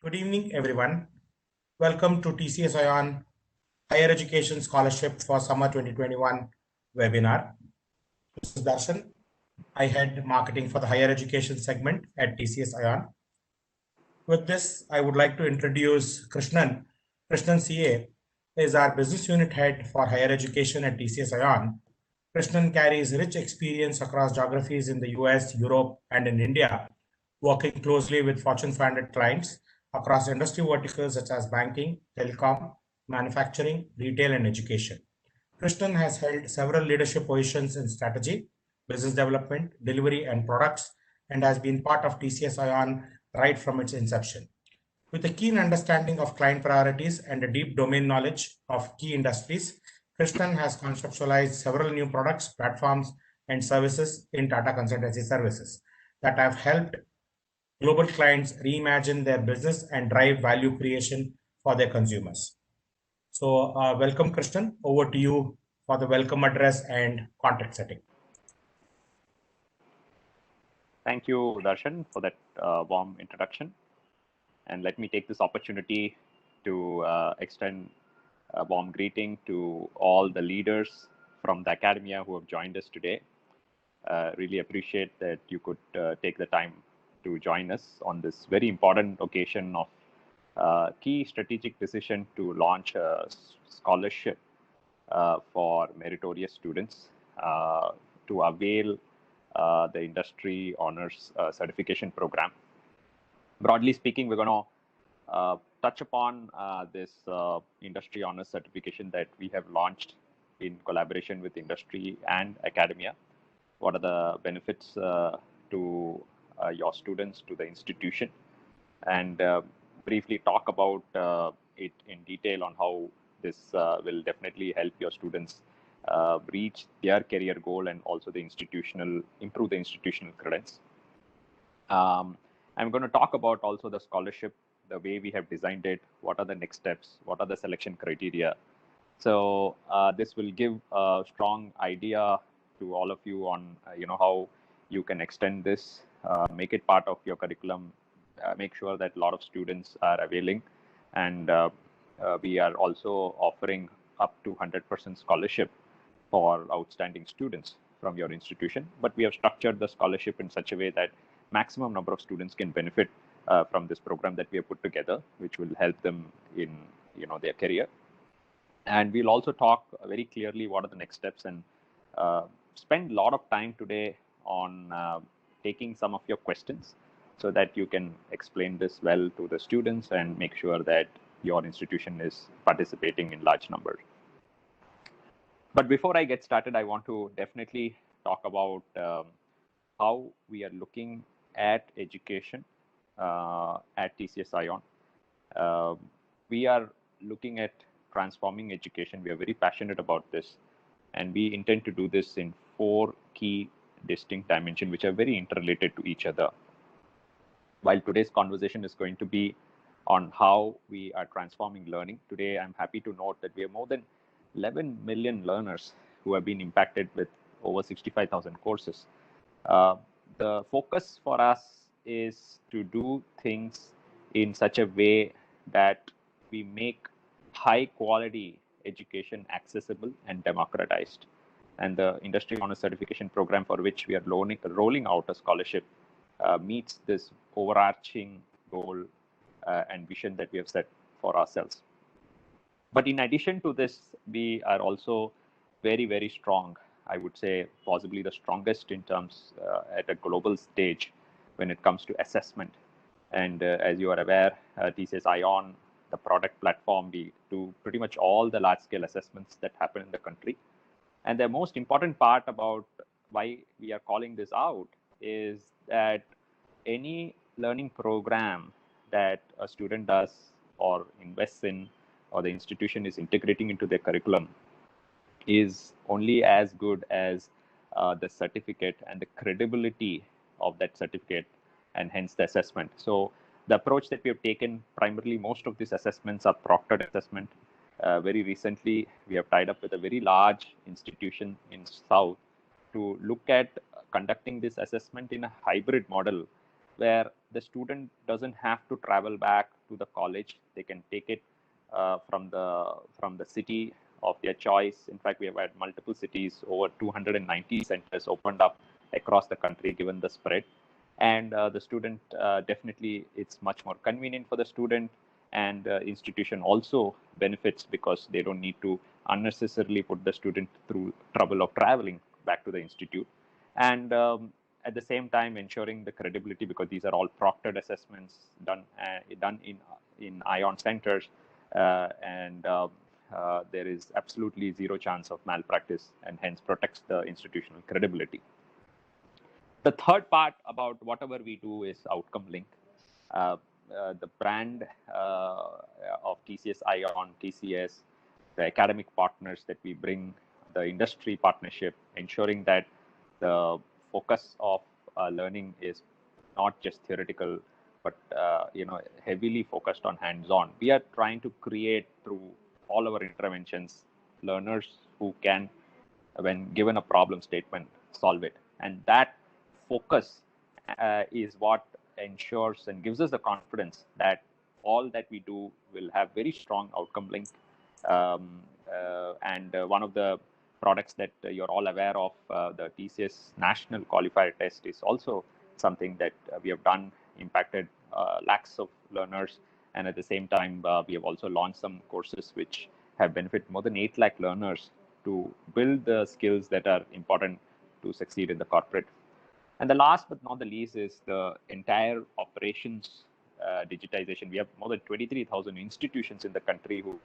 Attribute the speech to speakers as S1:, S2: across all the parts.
S1: Good evening, everyone. Welcome to TCS ION Higher Education Scholarship for Summer 2021 webinar. This is Darshan. I head marketing for the higher education segment at TCS ION. With this, I would like to introduce Krishnan. Krishnan CA is our business unit head for higher education at TCS ION. Krishnan carries rich experience across geographies in the US, Europe, and in India, working closely with Fortune 500 clients across industry verticals such as banking, telecom, manufacturing, retail, and education. Krishnan has held several leadership positions in strategy, business development, delivery, and products, and has been part of TCS ION right from its inception. With a keen understanding of client priorities and a deep domain knowledge of key industries, Krishnan has conceptualized several new products, platforms, and services in Tata Consultancy Services that have helped global clients reimagine their business and drive value creation for their consumers. So welcome, Krishnan. Over to you for the welcome address and contact setting.
S2: Thank you, Darshan, for that warm introduction. And let me take this opportunity to extend a warm greeting to all the leaders from the academia who have joined us today. Really appreciate that you could take the time to join us on this very important occasion of key strategic decision to launch a scholarship for meritorious students to avail the industry honors certification program. Broadly speaking, we're going to touch upon this industry honors certification that we have launched in collaboration with industry and academia. What are the benefits to your students, to the institution, and briefly talk about it in detail on how this will definitely help your students reach their career goal and also improve the institutional credits. I'm going to talk about also the scholarship, the way we have designed it, what are the next steps, what are the selection criteria. So this will give a strong idea to all of you on how you can extend this, make it part of your curriculum, make sure that a lot of students are availing, and we are also offering up to 100% scholarship for outstanding students from your institution. But we have structured the scholarship in such a way that maximum number of students can benefit from this program that we have put together, which will help them in their career. And we'll also talk very clearly what are the next steps, and spend a lot of time today on taking some of your questions so that you can explain this well to the students and make sure that your institution is participating in large numbers. But before I get started, I want to definitely talk about how we are looking at education at TCS ION. We are looking at transforming education. We are very passionate about this, and we intend to do this in 4 key distinct dimensions, which are very interrelated to each other. While today's conversation is going to be on how we are transforming learning, today I'm happy to note that we have more than 11 million learners who have been impacted with over 65,000 courses. The focus for us is to do things in such a way that we make high quality education accessible and democratized. And the industry honors certification program for which we are rolling out a scholarship meets this overarching goal and vision that we have set for ourselves. But in addition to this, we are also very, very strong. I would say possibly the strongest in terms at a global stage when it comes to assessment. And as you are aware, TCS ION, the product platform, we do pretty much all the large-scale assessments that happen in the country. And the most important part about why we are calling this out is that any learning program that a student does or invests in, or the institution is integrating into their curriculum, is only as good as the certificate and the credibility of that certificate, and hence the assessment. So the approach that we have taken, primarily most of these assessments are proctored assessment. Very recently, we have tied up with a very large institution in South to look at conducting this assessment in a hybrid model, where the student doesn't have to travel back to the college. They can take it from the city of their choice. In fact, we have had multiple cities, over 290 centers opened up across the country, given the spread. And the student, definitely, it's much more convenient for the student, and institution also benefits because they don't need to unnecessarily put the student through trouble of traveling back to the institute. And at the same time, ensuring the credibility, because these are all proctored assessments done in ION centers, and there is absolutely zero chance of malpractice, and hence protects the institutional credibility. The third part about whatever we do is outcome link. The brand of TCS ION, TCS, the academic partners that we bring, the industry partnership, ensuring that the focus of learning is not just theoretical, but heavily focused on hands-on. We are trying to create, through all our interventions, learners who can, when given a problem statement, solve it. And that focus is what ensures and gives us the confidence that all that we do will have very strong outcome link. And one of the products that you're all aware of, the TCS National Qualifier Test, is also something that we have done, impacted lakhs of learners. And at the same time, we have also launched some courses which have benefited more than 8 lakh learners to build the skills that are important to succeed in the corporate. And the last but not the least is the entire operations digitization. We have more than 23,000 institutions in the country who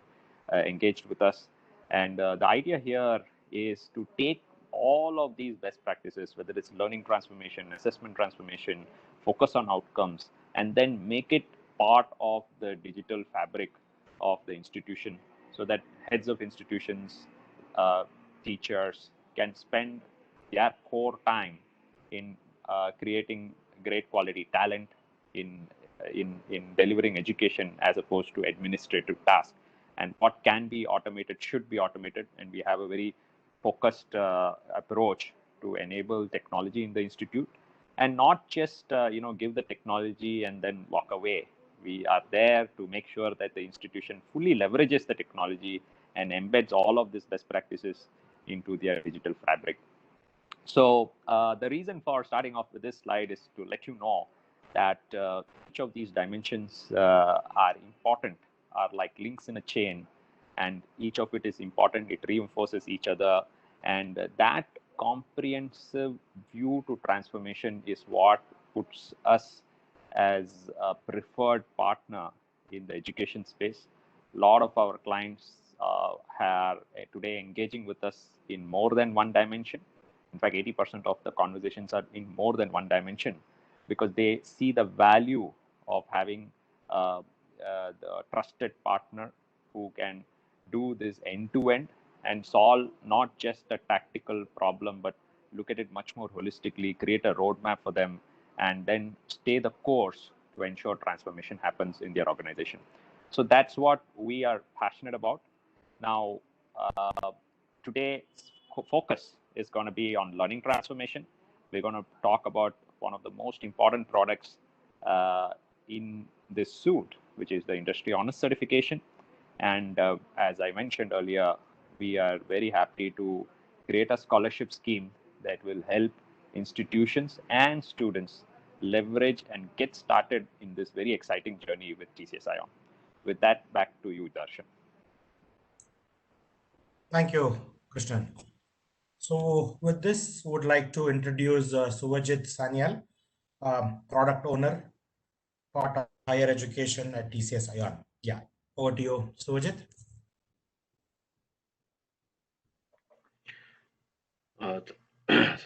S2: engaged with us. And the idea here is to take all of these best practices, whether it's learning transformation, assessment transformation, focus on outcomes, and then make it part of the digital fabric of the institution, so that heads of institutions, teachers can spend their core time in creating great quality talent, in delivering education, as opposed to administrative tasks. And what can be automated should be automated. And we have a very focused approach to enable technology in the institute, and not just give the technology and then walk away. We are there to make sure that the institution fully leverages the technology and embeds all of these best practices into their digital fabric. So the reason for starting off with this slide is to let you know that each of these dimensions are important, are like links in a chain, and each of it is important. It reinforces each other, and that comprehensive view to transformation is what puts us as a preferred partner in the education space. A lot of our clients are today engaging with us in more than one dimension. In fact, 80% of the conversations are in more than one dimension, because they see the value of having the trusted partner who can do this end-to-end and solve not just a tactical problem, but look at it much more holistically, create a roadmap for them, and then stay the course to ensure transformation happens in their organization. So that's what we are passionate about. Now, today's focus is going to be on learning transformation. We're going to talk about one of the most important products in this suite, which is the Industry Honors Certification. And as I mentioned earlier, we are very happy to create a scholarship scheme that will help institutions and students leverage and get started in this very exciting journey with TCS ION. With that, back to you, Darshan.
S1: Thank you, Krishnan. So with this, would like to introduce Suvajit Sanyal, product owner, part of higher education at TCS ION. Yeah, over to you, Suvajit.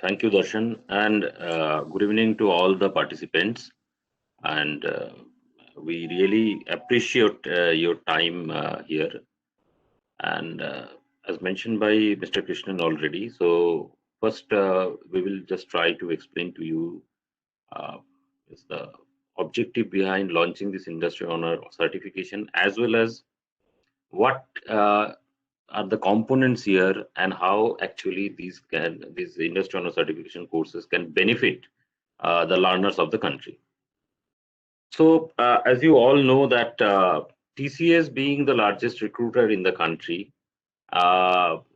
S3: Thank you, Darshan, and good evening to all the participants. And we really appreciate your time here. And as mentioned by Mr. Krishnan already, so first we will just try to explain to you is the objective behind launching this industry honor certification, as well as what are the components here and how actually these industry honor certification courses can benefit the learners of the country. So as you all know that TCS being the largest recruiter in the country,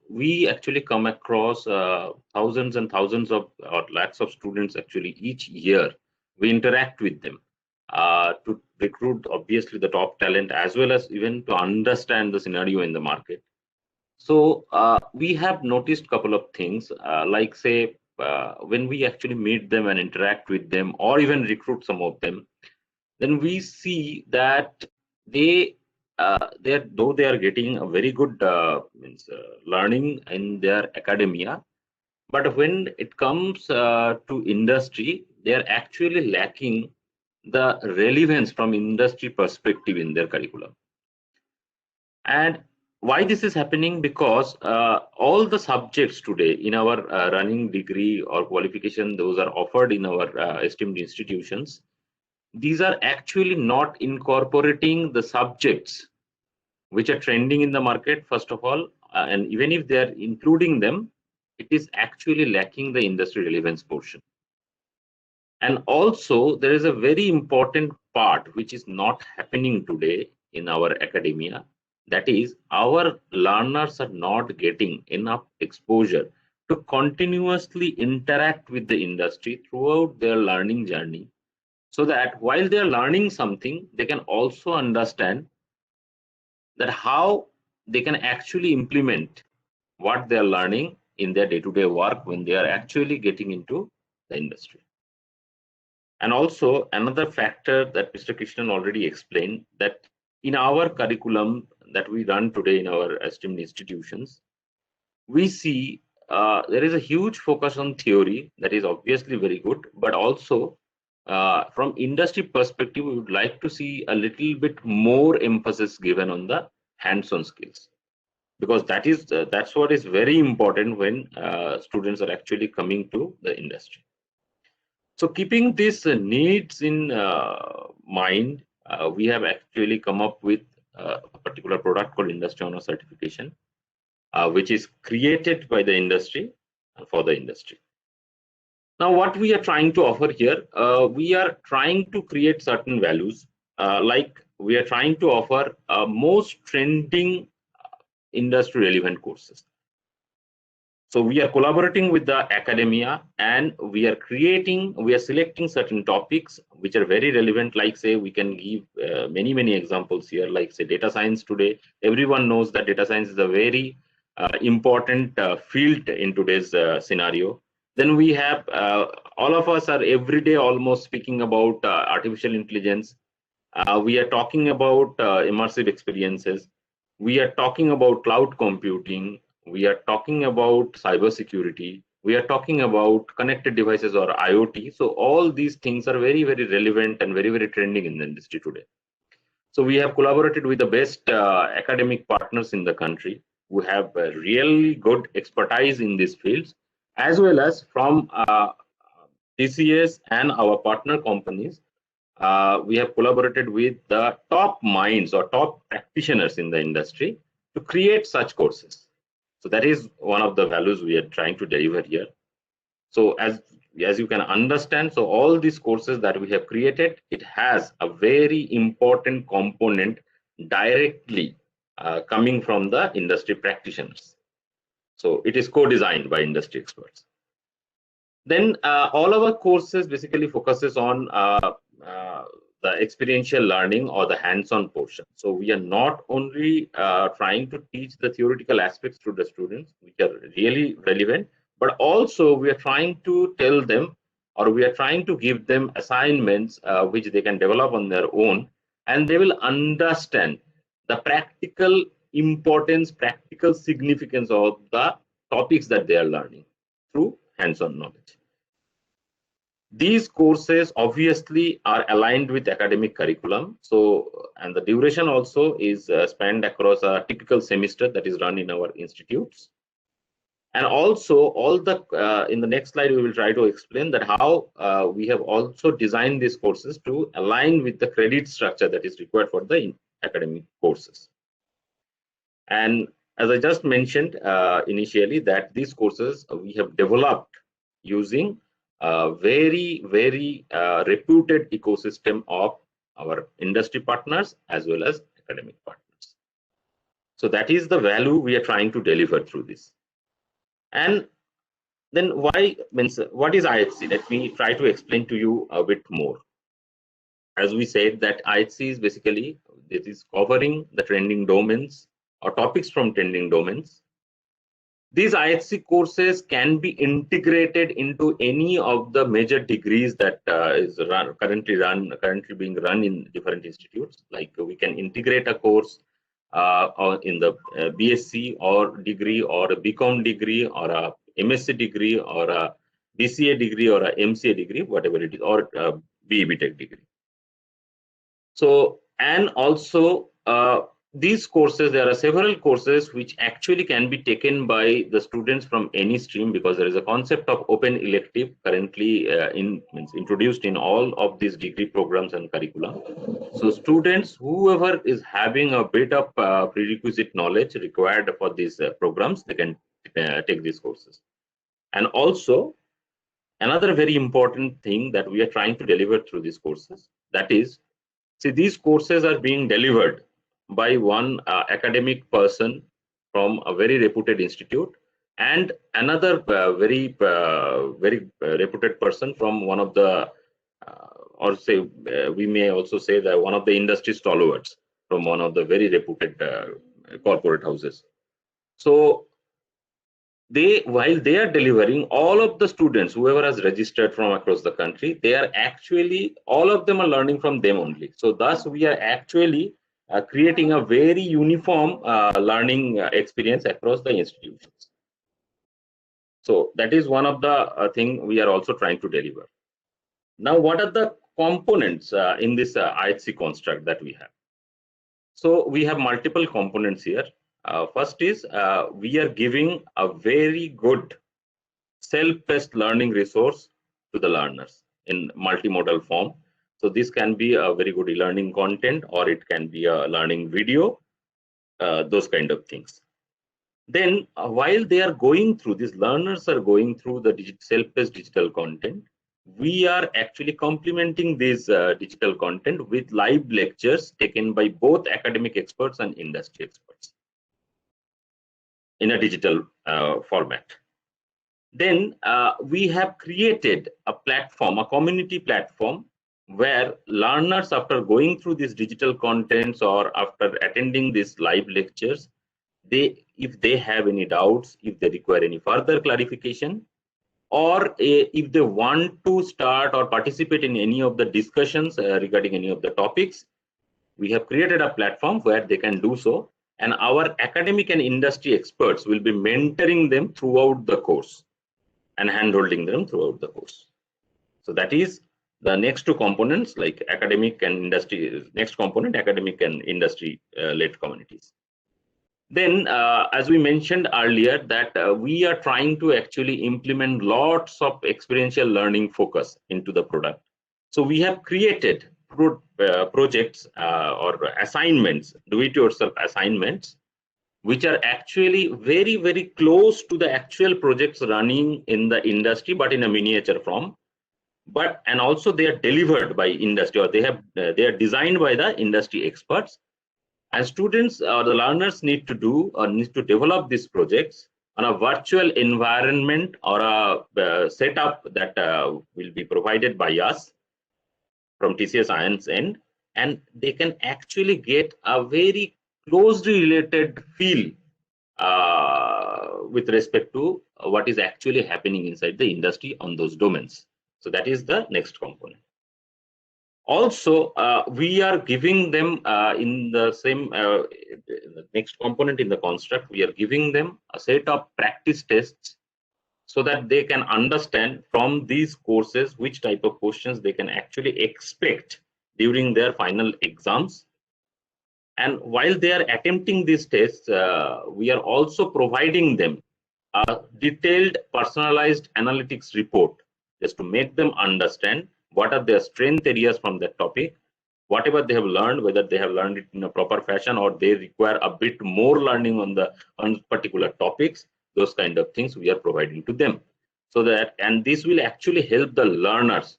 S3: we actually come across thousands and thousands of or lakhs of students actually each year. We interact with them to recruit obviously the top talent as well as even to understand the scenario in the market. So we have noticed a couple of things like say when we actually meet them and interact with them or even recruit some of them, then we see that though they are getting a very good learning in their academia, but when it comes to industry, they are actually lacking the relevance from industry perspective in their curriculum. And why this is happening? Because all the subjects today in our running degree or qualification, those are offered in our esteemed institutions, these are actually not incorporating the subjects which are trending in the market, first of all, and even if they are including them, it is actually lacking the industry relevance portion. And also, there is a very important part which is not happening today in our academia. That is, our learners are not getting enough exposure to continuously interact with the industry throughout their learning journey, so that while they are learning something, they can also understand that how they can actually implement what they are learning in their day-to-day work when they are actually getting into the industry. And also another factor that Mr. Krishnan already explained, that in our curriculum that we run today in our esteemed institutions, we see there is a huge focus on theory that is obviously very good, but also from industry perspective, we would like to see a little bit more emphasis given on the hands-on skills, because that's what is very important when students are actually coming to the industry. So keeping these needs in mind, we have actually come up with a particular product called Industry Honor Certification, which is created by the industry and for the industry. Now, what we are trying to offer here, we are trying to create certain values, like we are trying to offer most trending industry relevant courses. So we are collaborating with the academia, and we are selecting certain topics which are very relevant. Like say, we can give many examples here, like say data science today. Everyone knows that data science is a very important field in today's scenario. Then we have all of us are every day almost speaking about artificial intelligence. We are talking about immersive experiences. We are talking about cloud computing. We are talking about cybersecurity. We are talking about connected devices or IoT. So all these things are very relevant and very trending in the industry today. So we have collaborated with the best academic partners in the country who have really good expertise in these fields, as well as from TCS and our partner companies. We have collaborated with the top minds or top practitioners in the industry to create such courses. So that is one of the values we are trying to deliver here. So as you can understand, so all these courses that we have created, it has a very important component directly coming from the industry practitioners. So it is co-designed by industry experts. Then all our courses basically focuses on the experiential learning or the hands-on portion. So we are not only trying to teach the theoretical aspects to the students, which are really relevant, but also we are trying to tell them, or we are trying to give them assignments which they can develop on their own, and they will understand the practical importance, practical significance of the topics that they are learning through hands-on knowledge. These courses obviously are aligned with academic curriculum. So, and the duration also is spanned across a typical semester that is run in our institutes. And also all the, in the next slide, we will try to explain that how we have also designed these courses to align with the credit structure that is required for the academic courses. And as I just mentioned initially, that these courses we have developed using very reputed ecosystem of our industry partners as well as academic partners. So that is the value we are trying to deliver through this. And then why means what is IHC? Let me try to explain to you a bit more. As we said, that IHC is basically, it is covering the trending domains or topics from trending domains. These IHC courses can be integrated into any of the major degrees that is currently being run in different institutes. Like we can integrate a course or in the BSc or degree or a BCom degree or a MSc degree or a BCA degree or a MCA degree, whatever it is, or a BE Tech degree. So, and also these courses, there are several courses which actually can be taken by the students from any stream, because there is a concept of open elective currently introduced in all of these degree programs and curriculum. So students, whoever is having a bit of prerequisite knowledge required for these programs, they can take these courses. And also another very important thing that we are trying to deliver through these courses, that is, see, these courses are being delivered by one academic person from a very reputed institute and another very reputed person from one of the, or say, we may also say that one of the industry stalwarts from one of the very reputed corporate houses. So while they are delivering, all of the students, whoever has registered from across the country, they are actually, all of them are learning from them only. So thus we are actually creating a very uniform learning experience across the institutions. So that is one of the thing we are also trying to deliver. Now, what are the components in this IHC construct that we have? So we have multiple components here. First is we are giving a very good self-paced learning resource to the learners in multimodal form. So this can be a very good e-learning content, or it can be a learning video, those kind of things. Then while they are going through, these learners are going through the self-paced digital content, we are actually complementing this digital content with live lectures taken by both academic experts and industry experts in a digital format. Then we have created a platform, a community platform, where learners, after going through these digital contents or after attending these live lectures, if they have any doubts, if they require any further clarification, or if they want to start or participate in any of the discussions regarding any of the topics, we have created a platform where they can do so, and our academic and industry experts will be mentoring them throughout the course and hand-holding them throughout the course. So that is the next two components, like academic and industry. Next component, academic and industry-led communities. Then, as we mentioned earlier, that we are trying to actually implement lots of experiential learning focus into the product. So we have created projects or assignments, do-it-yourself assignments, which are actually very, very close to the actual projects running in the industry, but in a miniature form. And also they are delivered by industry, or they are designed by the industry experts. And students or the learners need to develop these projects on a virtual environment or a setup that will be provided by us from TCS ION's end, and they can actually get a very closely related feel with respect to what is actually happening inside the industry on those domains. So that is the next component. Also, we are giving them in the same the next component in the construct, we are giving them a set of practice tests so that they can understand from these courses which type of questions they can actually expect during their final exams. And while they are attempting these tests, we are also providing them a detailed personalized analytics report just to make them understand what are their strength areas from that topic, whatever they have learned, whether they have learned it in a proper fashion or they require a bit more learning on particular topics. Those kind of things we are providing to them. So that, and this will actually help the learners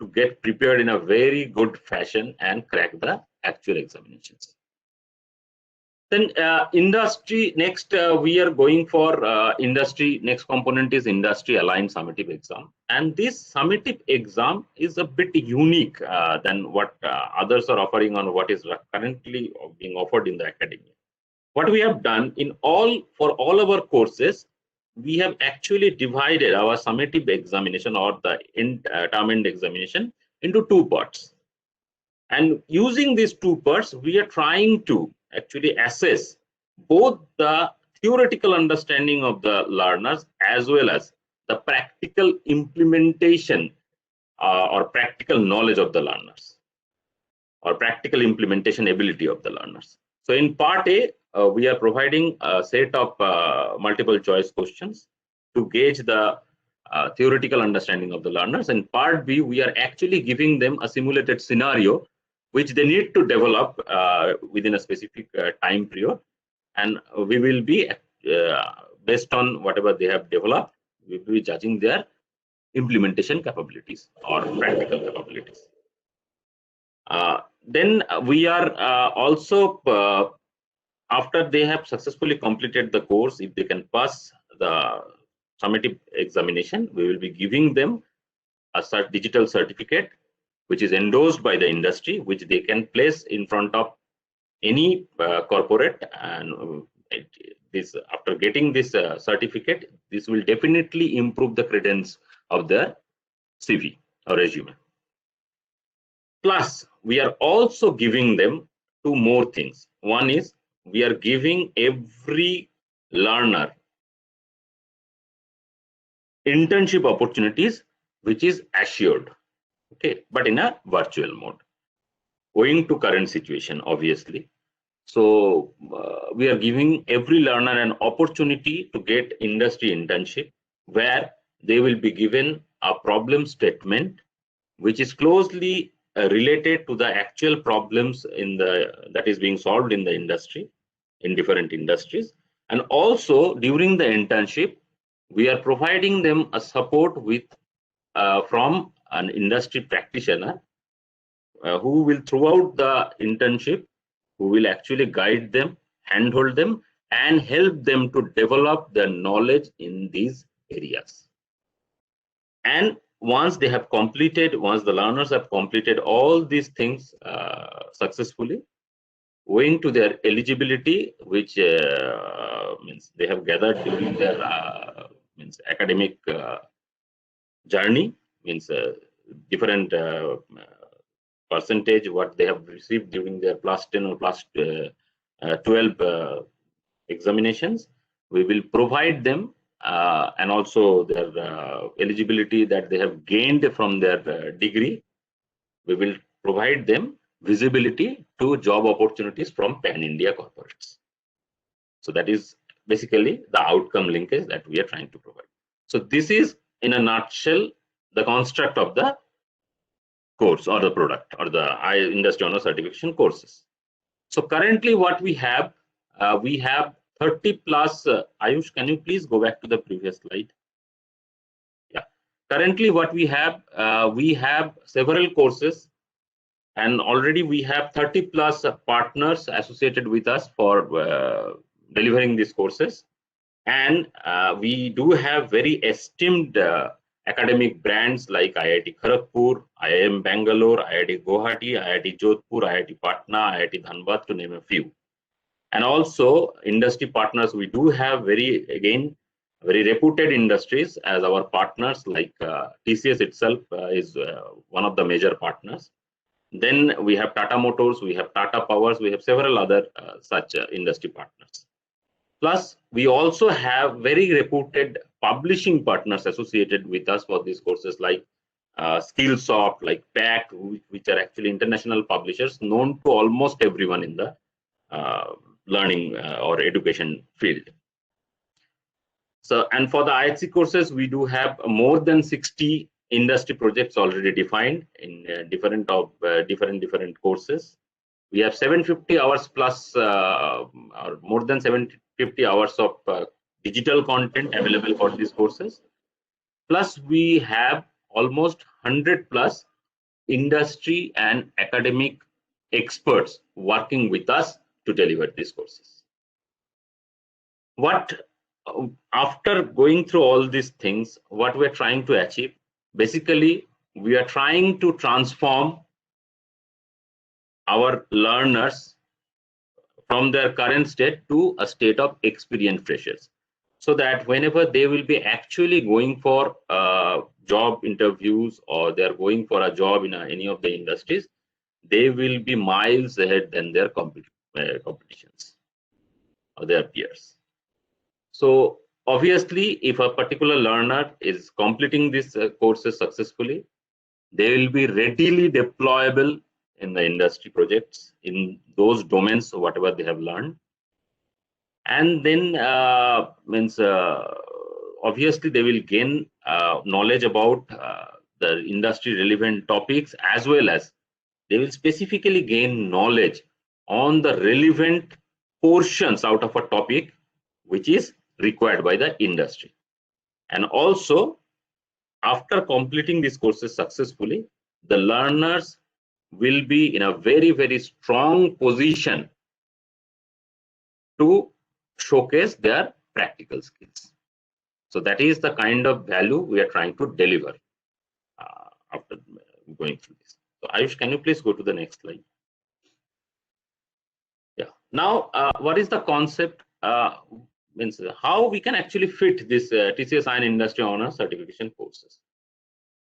S3: to get prepared in a very good fashion and crack the actual examinations. Then industry next, we are going for industry. Next component is industry aligned summative exam, and this summative exam is a bit unique than what others are offering on what is currently being offered in the academia. What we have done for all our courses, we have actually divided our summative examination or the term end examination into two parts. And using these two parts, we are trying to actually assess both the theoretical understanding of the learners as well as the practical implementation or practical knowledge of the learners or practical implementation ability of the learners. So in part A, we are providing a set of multiple choice questions to gauge the theoretical understanding of the learners. In part B, we are actually giving them a simulated scenario which they need to develop within a specific time period, and we will be based on whatever they have developed, we will be judging their implementation capabilities or practical capabilities. Then we are also after they have successfully completed the course, if they can pass the summative examination, we will be giving them a digital certificate which is endorsed by the industry, which they can place in front of any corporate. And after getting this certificate, this will definitely improve the credence of their CV or resume. Plus, we are also giving them two more things. One is we are giving every learner internship opportunities, which is assured, okay, but in a virtual mode, owing to current situation, obviously. So we are giving every learner an opportunity to get industry internship, where they will be given a problem statement which is closely related to the actual problems that is being solved in the industry, in different industries. And also during the internship, we are providing them a support with from an industry practitioner who will, throughout the internship, who will actually guide them, handhold them, and help them to develop their knowledge in these areas. And once they have completed, once the learners have completed all these things successfully, owing to their eligibility, which means they have gathered during their academic journey, means different percentage what they have received during their plus 10 or plus 12 examinations, we will provide them and also their eligibility that they have gained from their degree. We will provide them visibility to job opportunities from pan-India corporates. So that is basically the outcome linkage that we are trying to provide. So this is, in a nutshell, the construct of the course or the product or the industry honor certification courses. So currently what we have 30 plus. Ayush, can you please go back to the previous slide? Yeah. Currently what we have several courses, and already we have 30 plus partners associated with us for delivering these courses. And we do have very esteemed academic brands like IIT Kharagpur, IIM Bangalore, IIT Guwahati, IIT Jodhpur, IIT Patna, IIT Dhanbad, to name a few. And also industry partners, we do have very reputed industries as our partners, like TCS itself is one of the major partners. Then we have Tata Motors, we have Tata Powers, we have several other such industry partners. Plus, we also have very reputed publishing partners associated with us for these courses, like Skillsoft, like PAC, which are actually international publishers known to almost everyone in the learning or education field. So, and for the IHC courses, we do have more than 60 industry projects already defined in different different courses. We have 750 hours plus or more than 750 hours of digital content available for these courses. Plus, we have almost 100 plus industry and academic experts working with us to deliver these courses. After going through all these things, what we're trying to achieve, basically, we are trying to transform our learners from their current state to a state of experienced freshers, so that whenever they will be actually going for job interviews or they're going for a job in any of the industries, they will be miles ahead than their competitions or their peers. So obviously, if a particular learner is completing these courses successfully, they will be readily deployable in the industry projects in those domains, whatever they have learned. And then obviously they will gain knowledge about the industry relevant topics, as well as they will specifically gain knowledge on the relevant portions out of a topic which is required by the industry. And also, after completing these courses successfully, the learners will be in a very, very strong position to showcase their practical skills. So that is the kind of value we are trying to deliver after going through this. So Ayush, can you please go to the next slide? Yeah. Now, what is the concept? Means how we can actually fit this TCS ION Industry Honors certification courses.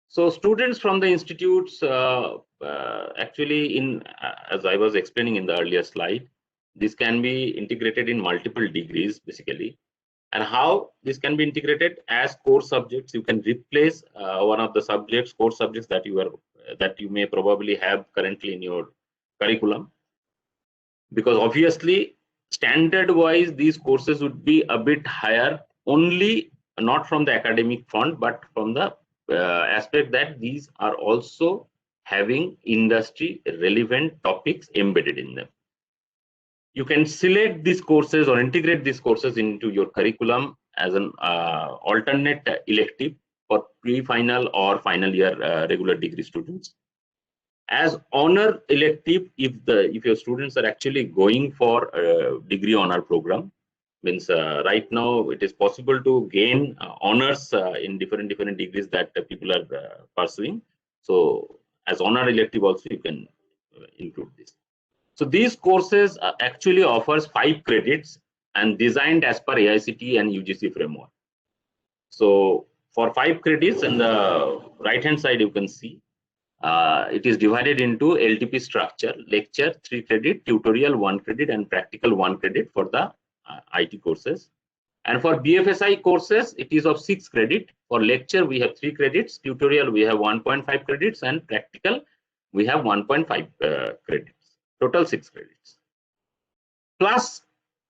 S3: So students from the institutes, actually, as I was explaining in the earlier slide, this can be integrated in multiple degrees, basically. And how this can be integrated as core subjects, you can replace one of the subjects, core subjects that you may probably have currently in your curriculum, because obviously standard wise these courses would be a bit higher, only not from the academic front, but from the aspect that these are also having industry relevant topics embedded in them. You can select these courses or integrate these courses into your curriculum as an alternate elective for pre-final or final year regular degree students. As honor elective, if your students are actually going for a degree honor program, means right now it is possible to gain honors in different degrees that people are pursuing. So as honor elective also you can include this. So these courses actually offers 5 credits and designed as per AICTE and UGC framework. So for 5 credits, on the right hand side you can see it is divided into LTP structure: lecture 3 credit, tutorial 1 credit, and practical 1 credit for the IT courses. And for BFSI courses, it is of 6 credit. For lecture, we have 3 credits, tutorial we have 1.5 credits, and practical we have 1.5 credits. Total 6 credits. Plus,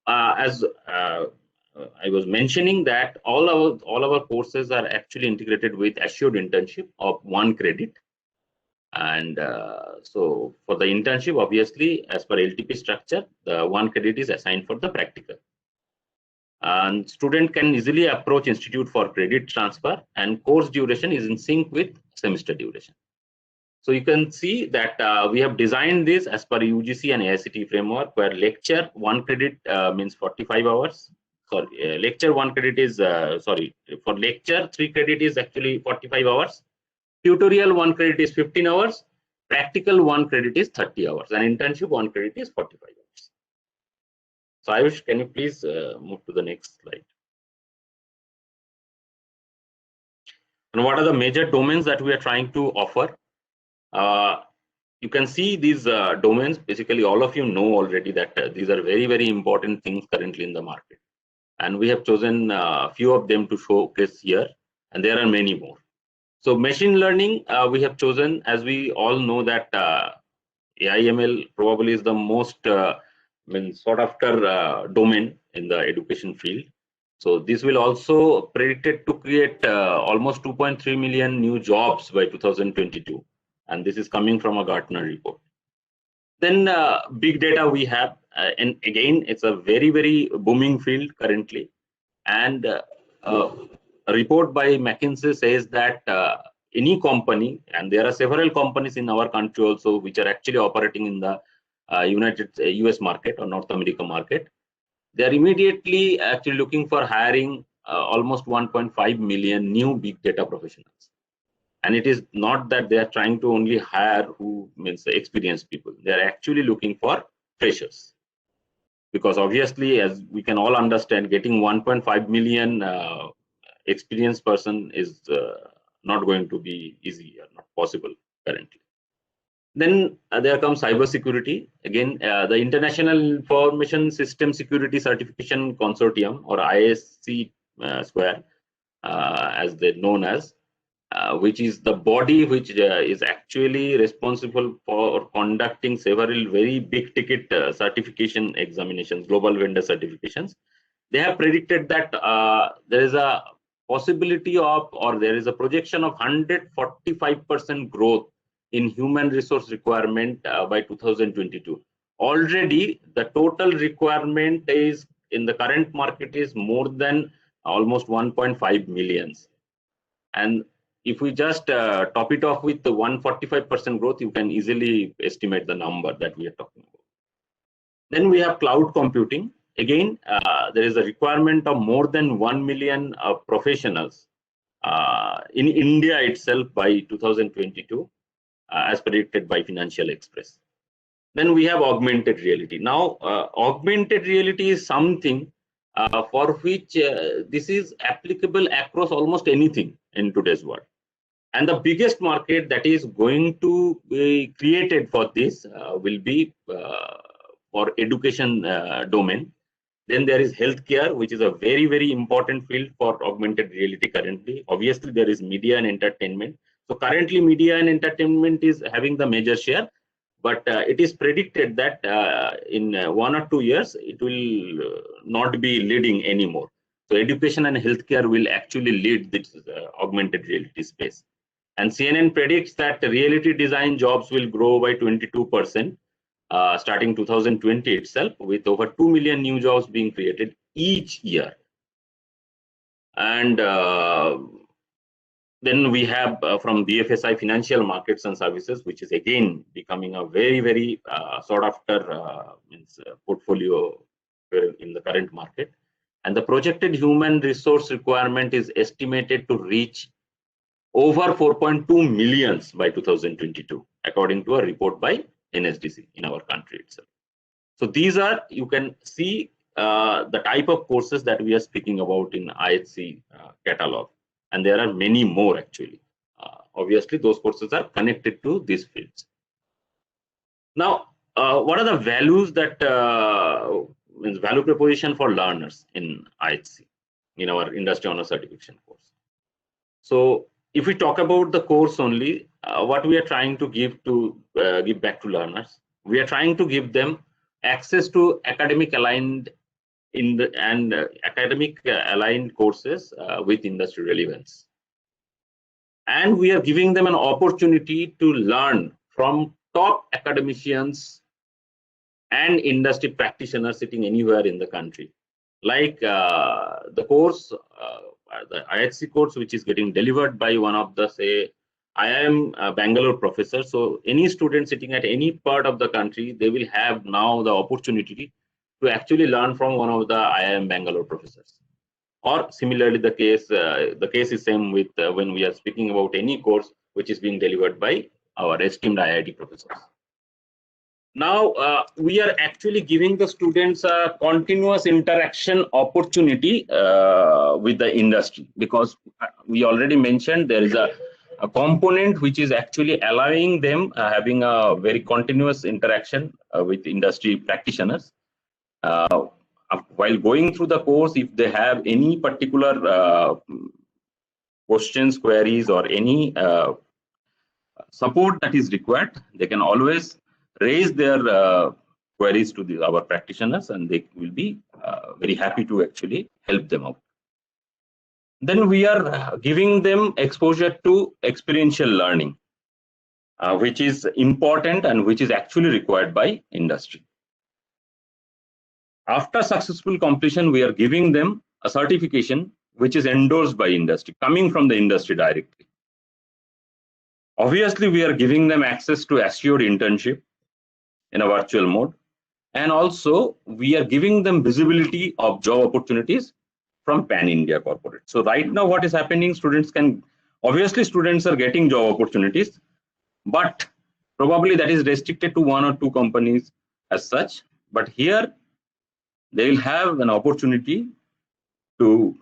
S3: as I was mentioning, that all our courses are actually integrated with assured internship of 1 credit. And so for the internship, obviously, as per LTP structure, the 1 credit is assigned for the practical. And student can easily approach institute for credit transfer, and course duration is in sync with semester duration. So you can see that we have designed this as per UGC and AICTE framework, where lecture 1 credit means 45 hours. Sorry, lecture 1 credit is, for lecture 3 credit is actually 45 hours. Tutorial 1 credit is 15 hours. Practical 1 credit is 30 hours. And internship 1 credit is 45 hours. So Ayush, can you please move to the next slide? And what are the major domains that we are trying to offer? You can see these domains. Basically, all of you know already that these are very, very important things currently in the market. And we have chosen a few of them to showcase here, and there are many more. So machine learning, we have chosen, as we all know that AI/ML probably is the most sought after domain in the education field. So this will also predicted to create almost 2.3 million new jobs by 2022. And this is coming from a Gartner report. Then big data we have, and again, it's a very, very booming field currently. And a report by McKinsey says that any company, and there are several companies in our country also which are actually operating in the US market or North America market, they are immediately actually looking for hiring almost 1.5 million new big data professionals. And it is not that they are trying to only hire who means experienced people. They are actually looking for freshers. Because obviously, as we can all understand, getting 1.5 million experienced person is not going to be easy or not possible currently. Then there comes cybersecurity. Again, the International Information System Security Certification Consortium, or ISC Square, as they're known as, which is the body which is actually responsible for conducting several very big ticket certification examinations, global vendor certifications. They have predicted that there is a possibility of, or there is a projection of 145% growth in human resource requirement by 2022. Already, the total requirement is in the current market is more than almost 1.5 millions. And if we just top it off with the 145% growth, you can easily estimate the number that we are talking about. Then we have cloud computing. Again, there is a requirement of more than 1 million professionals in India itself by 2022, as predicted by Financial Express. Then we have augmented reality. Now, augmented reality is something for which this is applicable across almost anything in today's world. And the biggest market that is going to be created for this will be for education domain. Then there is healthcare, which is a very, very important field for augmented reality currently. Obviously, there is media and entertainment. So currently, media and entertainment is having the major share. But it is predicted that in 1 or 2 years, it will not be leading anymore. So education and healthcare will actually lead this augmented reality space. And CNN predicts that reality design jobs will grow by 22% starting 2020 itself, with over 2 million new jobs being created each year. And then we have from BFSI, financial markets and services, which is again becoming a very, very sought after portfolio in the current market. And the projected human resource requirement is estimated to reach over 4.2 millions by 2022, according to a report by NSDC in our country itself. So these are, you can see the type of courses that we are speaking about in IHC catalog. And there are many more actually. Obviously, those courses are connected to these fields. Now, what are the values that means value proposition for learners in IHC, in our industry honor certification course? So, if we talk about the course only, what we are trying to give back to learners, we are trying to give them access to academic aligned academic aligned courses with industry relevance. And we are giving them an opportunity to learn from top academicians and industry practitioners sitting anywhere in the country. Like the course, the IHC course, which is getting delivered by one of the, say, IIM Bangalore professor. So any student sitting at any part of the country, they will have now the opportunity to actually learn from one of the IIM Bangalore professors. Or similarly, the case is same with when we are speaking about any course which is being delivered by our esteemed IIT professors. Now, we are actually giving the students a continuous interaction opportunity with the industry, because we already mentioned there is a component which is actually allowing them having a very continuous interaction with industry practitioners. While going through the course, if they have any particular questions, queries, or any support that is required, they can always raise their queries to our practitioners, and they will be very happy to actually help them out. Then we are giving them exposure to experiential learning, which is important and which is actually required by industry. After successful completion, we are giving them a certification which is endorsed by industry, coming from the industry directly. Obviously, we are giving them access to assured internship in a virtual mode. And also, we are giving them visibility of job opportunities from pan-India corporate. So right now, what is happening, students are getting job opportunities, but probably that is restricted to 1 or 2 companies as such. But here, they will have an opportunity to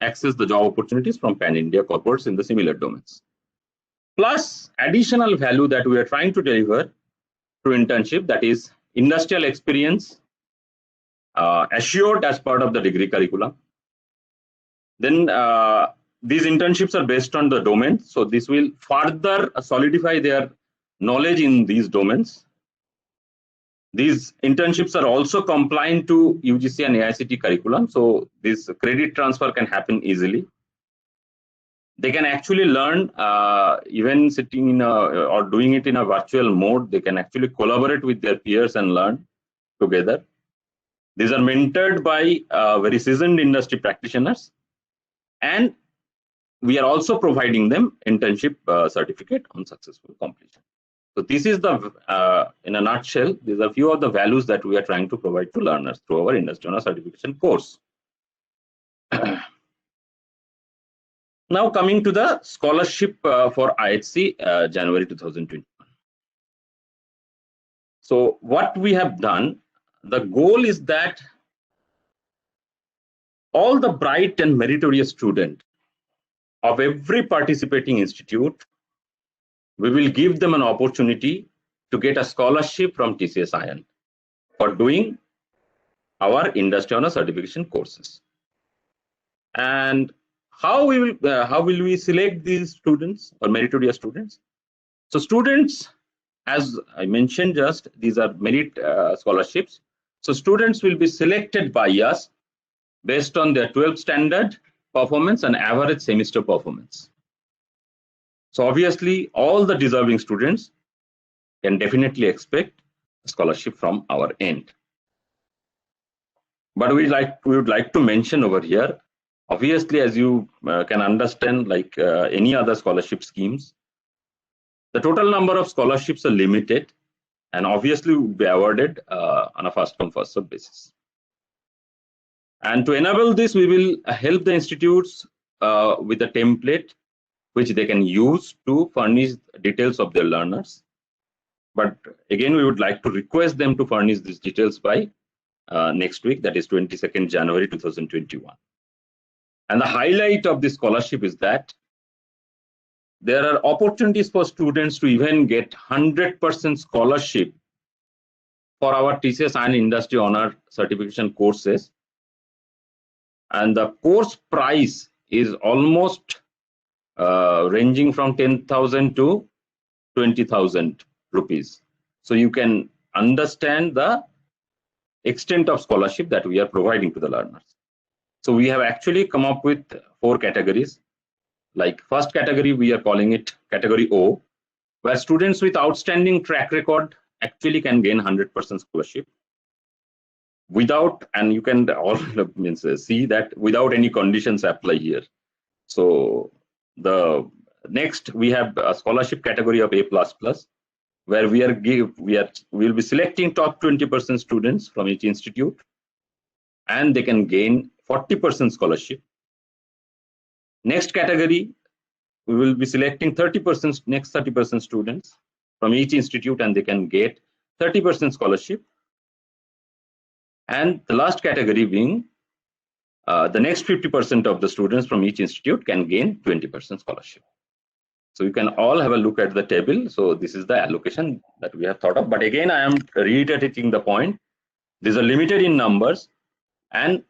S3: access the job opportunities from pan-India corporates in the similar domains. Plus, additional value that we are trying to deliver through internship, that is industrial experience assured as part of the degree curriculum. Then these internships are based on the domain, so this will further solidify their knowledge in these domains. These internships are also compliant to UGC and AICTE curriculum, so this credit transfer can happen easily. They can actually learn even sitting in or doing it in a virtual mode. They can actually collaborate with their peers and learn together. These are mentored by very seasoned industry practitioners, and we are also providing them internship certificate on successful completion. So this is the, in a nutshell, these are a few of the values that we are trying to provide to learners through our industry honor certification course. Now coming to the scholarship for IHC January 2021. So what we have done, the goal is that all the bright and meritorious student of every participating institute, we will give them an opportunity to get a scholarship from TCS ION for doing our industry honor certification courses. And how will we select these students or meritorious students? So students, as I mentioned just, these are merit scholarships. So students will be selected by us based on their 12th standard performance and average semester performance. So obviously, all the deserving students can definitely expect a scholarship from our end. But we would like to mention over here, obviously, as you can understand, like any other scholarship schemes, the total number of scholarships are limited and obviously will be awarded on a first come first served basis. And to enable this, we will help the institutes with a template which they can use to furnish details of their learners. But again, we would like to request them to furnish these details by next week, that is 22nd January 2021. And the highlight of this scholarship is that there are opportunities for students to even get 100% scholarship for our TCS ION Industry Honor Certification courses. And the course price is almost ranging from 10,000 to 20,000 rupees. So you can understand the extent of scholarship that we are providing to the learners. So we have actually come up with 4 categories. Like first category, we are calling it category O, where students with outstanding track record actually can gain 100% scholarship without, and you can all see that without any conditions apply here. So the next we have a scholarship category of A++, where we'll be selecting top 20% students from each institute, and they can gain 40% scholarship. Next category, we will be selecting 30%, next 30% students from each institute, and they can get 30% scholarship. And the last category being the next 50% of the students from each institute can gain 20% scholarship. So you can all have a look at the table. So this is the allocation that we have thought of. But again, I am reiterating the point. These are limited in numbers and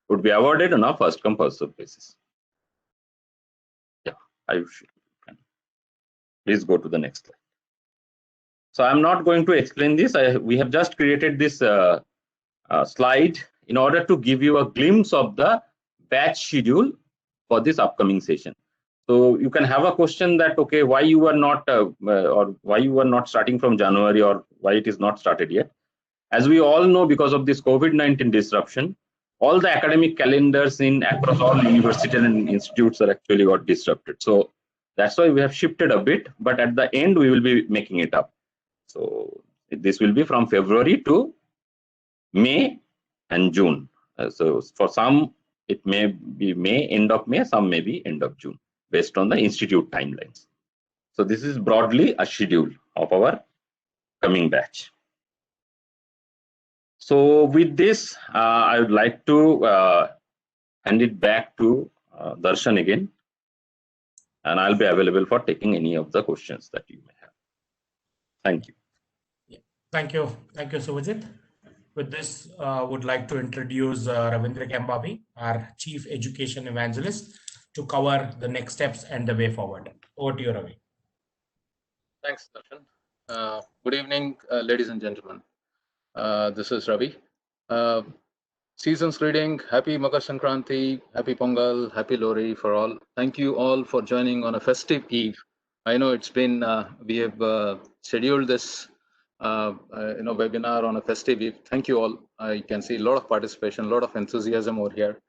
S3: would be awarded on a first come first served basis. Yeah, I should. Please go to the next slide. So I'm not going to explain this. We have just created this slide in order to give you a glimpse of the batch schedule for this upcoming session. So you can have a question that, okay, why you are not or why you are not starting from January, or why it is not started yet. As we all know, because of this COVID-19 disruption, all the academic calendars across all universities and institutes are actually got disrupted. So That's why we have shifted a bit, but at the end we will be making it up. So this will be from February to May and June. So for some, it may be May, end of May, some may be end of June, based on the institute timelines. So this is broadly a schedule of our coming batch. So with this, I would like to hand it back to Darshan again, and I'll be available for taking any of the questions that you may have. Thank you.
S1: Thank you, Suvajit. With this, would like to introduce Ravindra Kembabi, our Chief Education Evangelist, to cover the next steps and the way forward. Over to you, Ravi.
S4: Thanks, Darshan. Good evening, ladies and gentlemen. This is Ravi. Season's greeting, happy Makar Sankranti, happy Pongal, happy Lori for all. Thank you all for joining on a festive eve. I know it's been, we have scheduled this webinar on a festive eve. Thank you all. I can see a lot of participation, a lot of enthusiasm over here.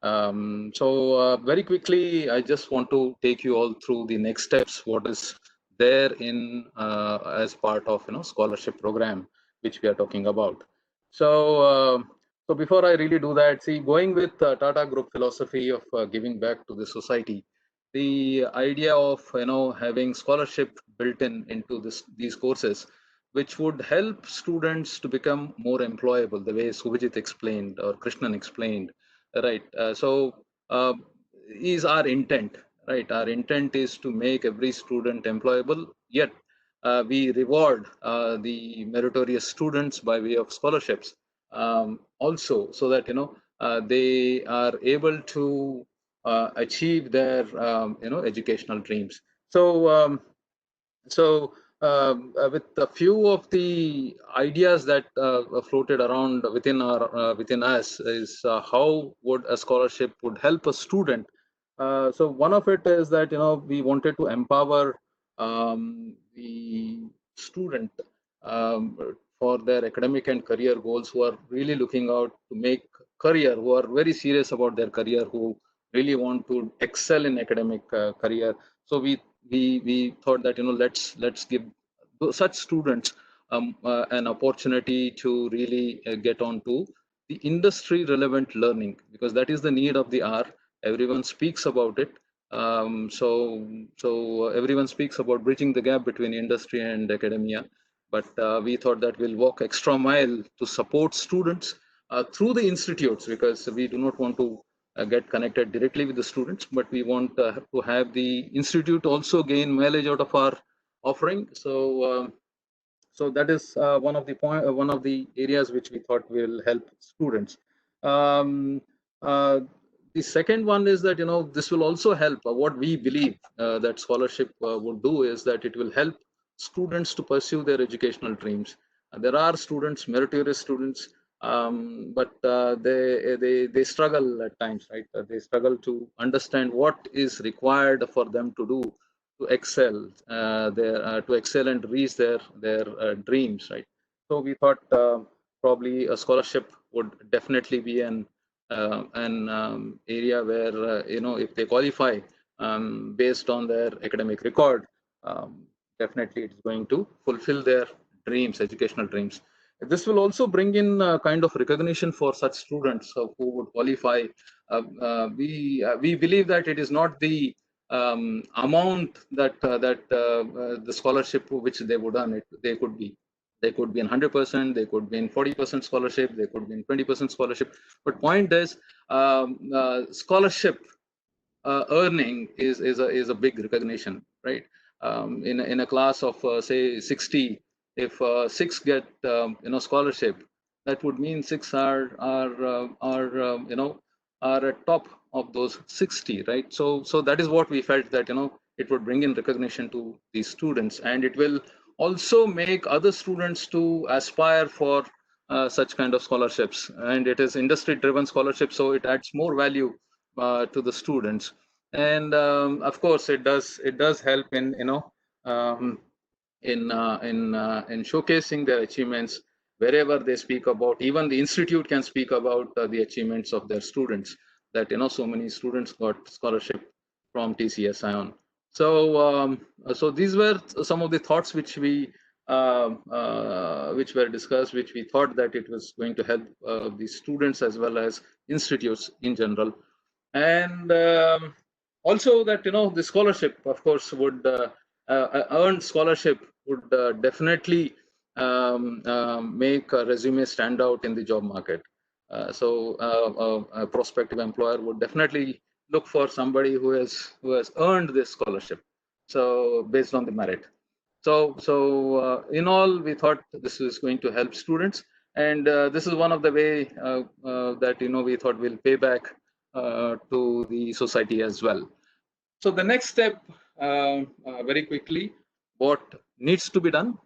S4: Very quickly, I just want to take you all through the next steps, what is there in as part of scholarship program, which we are talking about. So before I really do that, see, going with Tata Group philosophy of giving back to the society, the idea of having scholarship built into these courses, which would help students to become more employable, the way Suvajit explained or Krishnan explained, right? Is our intent, right? Our intent is to make every student employable, yet we reward the meritorious students by way of scholarships also, so that they are able to achieve their educational dreams. With a few of the ideas that floated around within us is how would a scholarship would help a student. So one of it is that we wanted to empower the student for their academic and career goals, who are really looking out to make career, who are very serious about their career, who really want to excel in academic career. So we thought that let's give such students an opportunity to really get on to the industry relevant learning, because that is the need of the hour. Everyone speaks about it. So everyone speaks about bridging the gap between industry and academia, but we thought that we'll walk extra mile to support students through the institutes, because we do not want to get connected directly with the students, but we want to have the institute also gain mileage out of our offering. So that is one of the areas which we thought will help students. Um, the second one is that this will also help. What we believe that scholarship would do is that it will help students to pursue their educational dreams. There are students, meritorious students, but they struggle at times, right? They struggle to understand what is required for them to do to excel, to excel and reach their dreams, right? So we thought probably a scholarship would definitely be an area where if they qualify based on their academic record, definitely it's going to fulfill their dreams, educational dreams. This will also bring in kind of recognition for such students who would qualify. We believe that it is not the amount that the scholarship which they would earn. They could be in 100%, they could be in 40% scholarship, they could be in 20% scholarship. But point is, scholarship earning is a big recognition, right? In a class of say 60, if 6 get scholarship, that would mean 6 are at top of those 60, right? So that is what we felt, that it would bring in recognition to these students, and it will also make other students to aspire for such kind of scholarships. And it is industry driven scholarship, so it adds more value to the students. And of course it does help in um, in showcasing their achievements wherever they speak about. Even the institute can speak about the achievements of their students, that so many students got scholarship from TCS ION. So so these were some of the thoughts which we which were discussed, which we thought that it was going to help the students as well as institutes in general. And also that, you know, the scholarship, of course, would earned scholarship would definitely make a resume stand out in the job market. So a prospective employer would definitely look for somebody who has earned this scholarship, so based on the merit. So in all, we thought this is going to help students, and this is one of the way that, you know, we thought will pay back to the society as well. So the next step, very quickly, what needs to be done.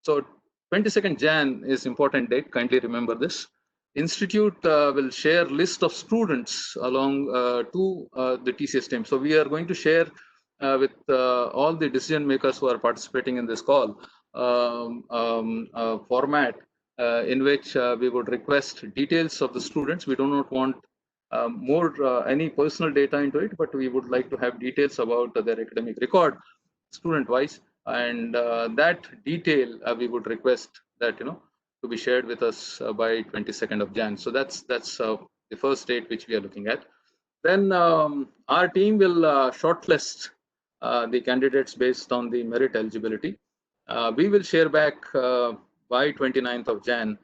S4: So 22nd Jan is important date. Kindly remember this. Institute will share list of students along to the TCS team. So we are going to share with all the decision makers who are participating in this call format in which we would request details of the students. We do not want any personal data into it, but we would like to have details about their academic record, student-wise, and that detail we would request that, you know, to be shared with us by 22nd of Jan. So that's the first date which we are looking at. Then our team will shortlist the candidates based on the merit eligibility. We will share back by 29th of Jan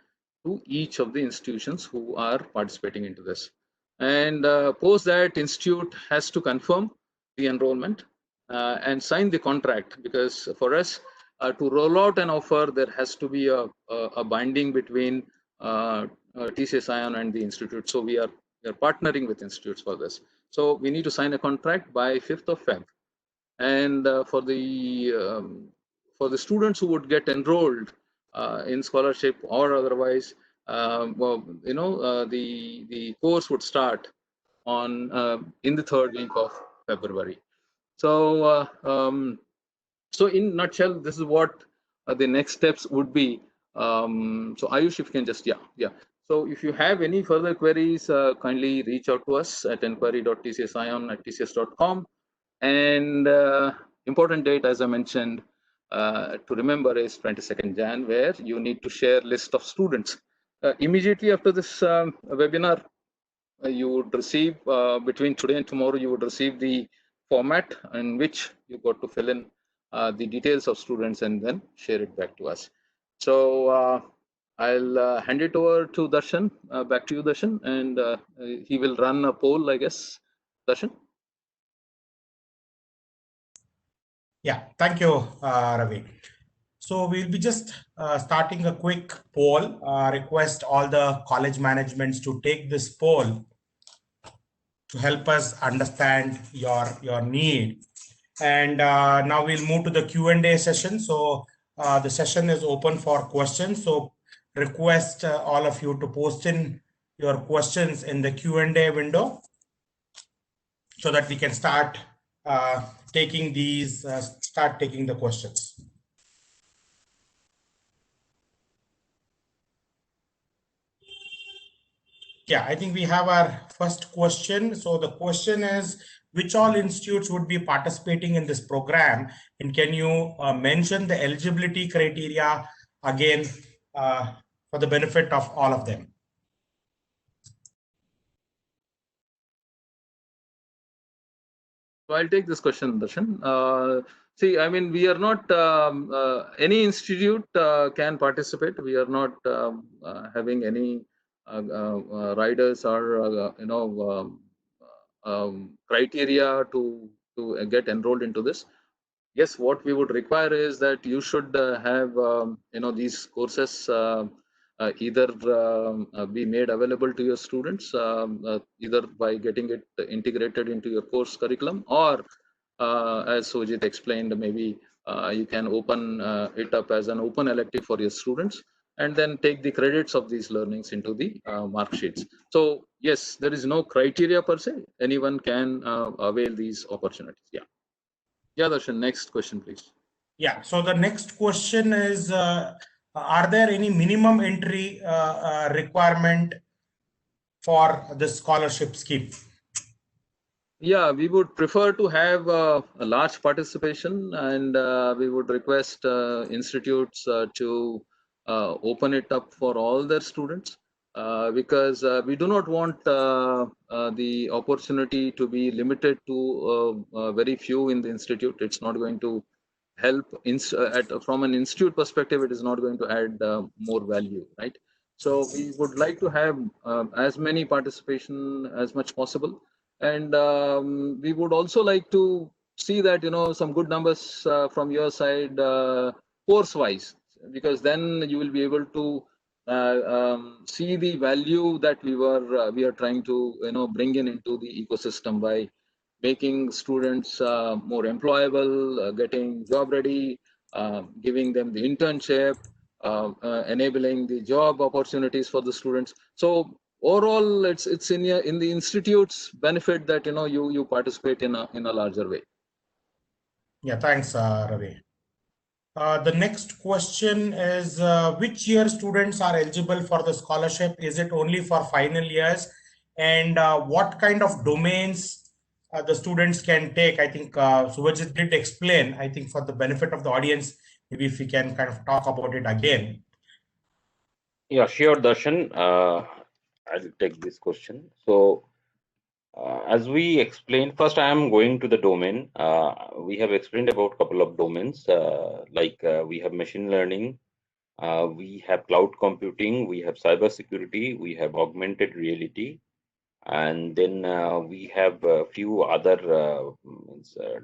S4: to each of the institutions who are participating into this. And post that, institute has to confirm the enrollment and sign the contract, because for us to roll out an offer, there has to be a binding between TCS ION and the institute. So we are partnering with institutes for this. So we need to sign a contract by 5th of Feb. And for the students who would get enrolled in scholarship or otherwise, well, you know, the course would start on in the 3rd week of February. So so in nutshell, this is what the next steps would be. So Ayush, if you can just yeah. So if you have any further queries, kindly reach out to us at enquiry.tcsion@tcs.com. And important date, as I mentioned, to remember is 22nd Jan, where you need to share list of students. Immediately after this webinar, you would receive, between today and tomorrow, you would receive the format in which you got to fill in the details of students and then share it back to us. So I'll hand it over to Darshan, back to you, Darshan, and he will run a poll, I guess. Darshan?
S1: Yeah, thank you, Ravi. So we'll be just starting a quick poll. Request all the college managements to take this poll to help us understand your need. And now we'll move to the Q&A session. So the session is open for questions. So request all of you to post in your questions in the Q&A window so that we can start taking the questions. Yeah, I think we have our first question. So the question is, which all institutes would be participating in this program? And can you mention the eligibility criteria again for the benefit of all of them?
S4: So I'll take this question, Darshan. See, I mean, we are not, any institute can participate. We are not having any riders or, you know, criteria to get enrolled into this. Yes, what we would require is that you should have, you know, these courses either be made available to your students, either by getting it integrated into your course curriculum, or as Sujit explained, maybe you can open it up as an open elective for your students, and then take the credits of these learnings into the mark sheets. So yes, there is no criteria per se. Anyone can avail these opportunities. Yeah, Darshan, next question, please.
S1: Yeah, so the next question is, are there any minimum entry requirement for the scholarship scheme?
S4: Yeah, we would prefer to have a large participation, and we would request institutes to open it up for all their students, because we do not want the opportunity to be limited to very few in the institute. It's not going to help from an institute perspective. It is not going to add more value, right? So we would like to have as many participation as much possible, and we would also like to see that some good numbers from your side, course wise, because then you will be able to see the value that we are trying to bring into the ecosystem by making students more employable, getting job ready, giving them the internship, enabling the job opportunities for the students. So overall, it's in the institute's benefit that you participate in a larger way.
S1: Yeah, thanks, Ravi. The next question is, which year students are eligible for the scholarship? Is it only for final years? And what kind of domains the students can take? I think Subhajit did explain. I think for the benefit of the audience, maybe if we can kind of talk about it again.
S3: Yeah, sure, Darshan. I'll take this question. So, as we explained, first I am going to the domain. We have explained about a couple of domains, we have machine learning, we have cloud computing, we have cyber security, we have augmented reality, and then we have a few other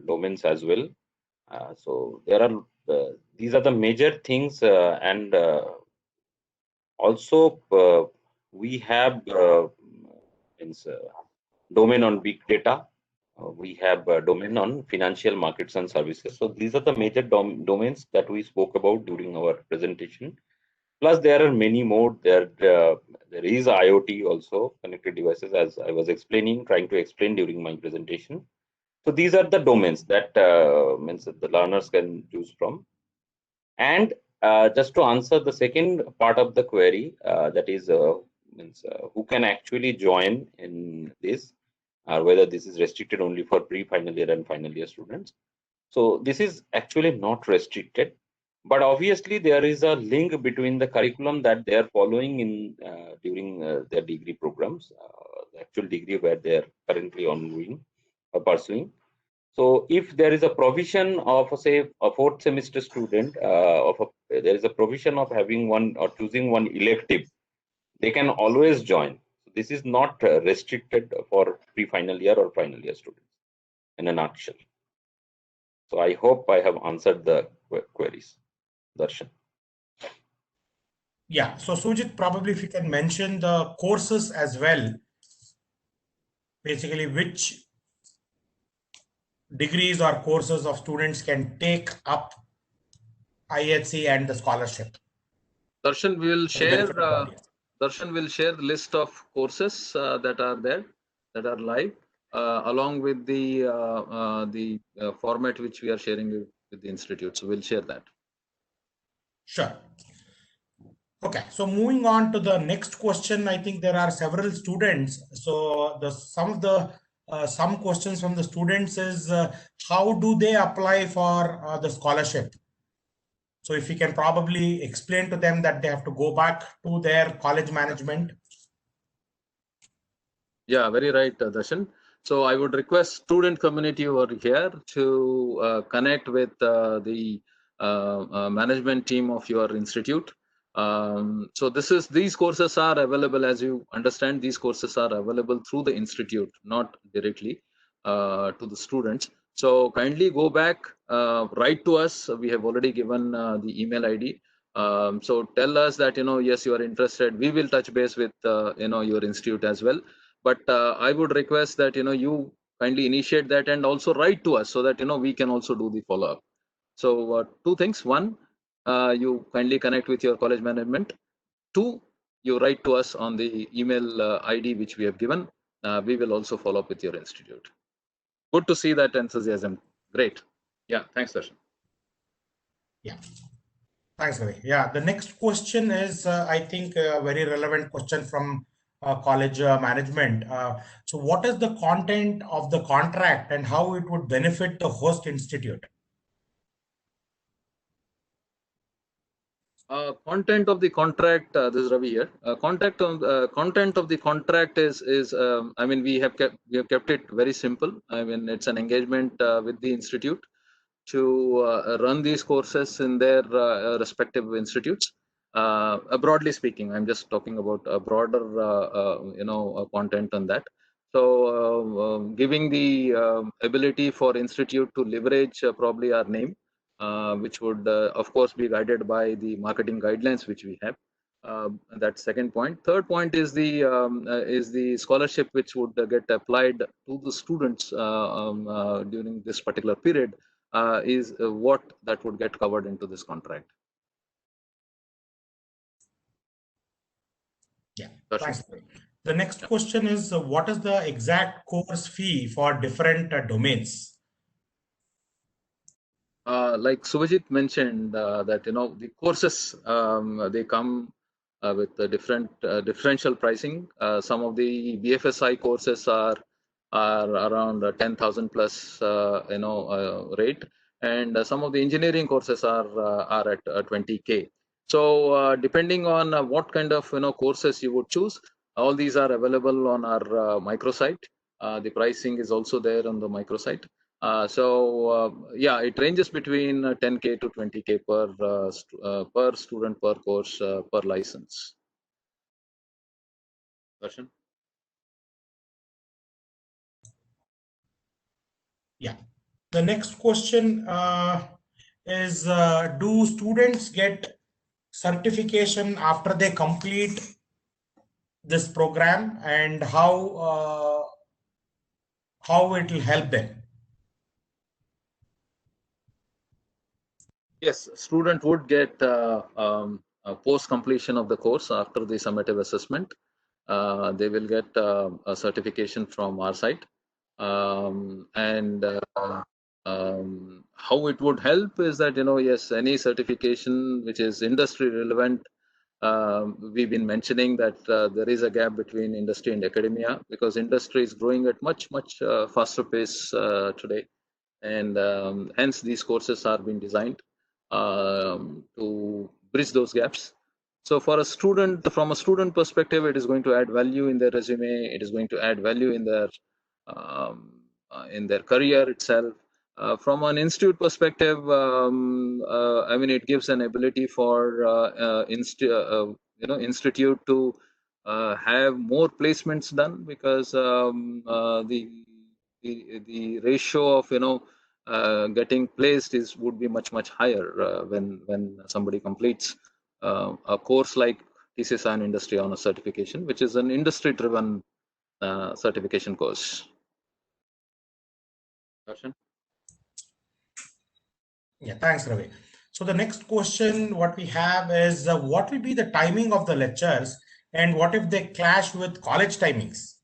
S3: domains as well. So there are these are the major things, and also we have domain on big data. We have a domain on financial markets and services. So these are the major domains that we spoke about during our presentation. Plus, there are many more. There is IoT also, connected devices, as I was trying to explain during my presentation. So these are the domains that means that the learners can choose from. And just to answer the second part of the query, that is who can actually join in this, or whether this is restricted only for pre-final year and final year students. So this is actually not restricted, but obviously there is a link between the curriculum that they are following in during their degree programs, the actual degree where they are currently ongoing or pursuing. So if there is a provision of, say, a fourth semester student, there is a provision of having one or choosing one elective, they can always join. This is not restricted for pre-final year or final year students, in a nutshell. So I hope I have answered the queries, Darshan.
S1: Yeah, so Sujit, probably if you can mention the courses as well, basically which degrees or courses of students can take up IHC and the scholarship.
S4: Darshan will
S1: For the
S4: share.
S1: benefit of the audience.
S4: Darshan will share the list of courses that are there, that are live, along with the format which we are sharing with the institute. So we'll share that.
S1: Sure. Okay, so moving on to the next question, I think there are several students. So some questions from the students is how do they apply for the scholarship? So if you can probably explain to them that they have to go back to their college management.
S4: Yeah, very right, Darshan. So I would request student community over here to connect with the management team of your institute. So these courses are available, as you understand. These courses are available through the institute, not directly to the students. So kindly go back, write to us. We have already given the email ID. So tell us that yes, you are interested. We will touch base with your institute as well. But I would request that you kindly initiate that and also write to us so that we can also do the follow-up. So two things: one, you kindly connect with your college management; two, you write to us on the email ID which we have given. We will also follow up with your institute. Good to see that enthusiasm. Great. Yeah, thanks, Darshan.
S1: Yeah, thanks, Ravi. Yeah, the next question is, I think, a very relevant question from college management. So what is the content of the contract and how it would benefit the host institute?
S4: Content of the contract. This is Ravi here. Content of the contract is I mean we have kept it very simple. I mean it's an engagement with the institute to run these courses in their respective institutes. Broadly speaking, I'm just talking about a broader content on that. So giving the ability for institute to leverage probably our name, which would of course be guided by the marketing guidelines which we have. That's second point. Third point is the scholarship which would get applied to the students during this particular period, is what that would get covered into this contract.
S1: Yeah, thanks. The next question is, what is the exact course fee for different domains?
S4: Like Suvajit mentioned, that the courses they come with the different differential pricing. Some of the BFSI courses are around 10,000 plus rate, and some of the engineering courses are at 20K. So depending on what kind of courses you would choose, all these are available on our microsite. The pricing is also there on the microsite. Yeah, it ranges between 10K to 20K per student, per course, per license. Darshan?
S1: Yeah. The next question is, do students get certification after they complete this program, and how it will help them?
S4: Yes, student would get post completion of the course after the summative assessment. They will get a certification from our side, and how it would help is that yes, any certification which is industry relevant. We've been mentioning that there is a gap between industry and academia because industry is growing at much faster pace today, and hence these courses are being designed to bridge those gaps. So for a student, from a student perspective, it is going to add value in their resume. It is going to add value in their career itself. From an institute perspective, I mean, it gives an ability for institute to have more placements done because the ratio of getting placed would be much higher when somebody completes a course like TCS ION Industry Honor Certification, which is an industry-driven certification course. Darshan?
S1: Yeah, thanks, Ravi. So the next question, what we have is, what will be the timing of the lectures, and what if they clash with college timings?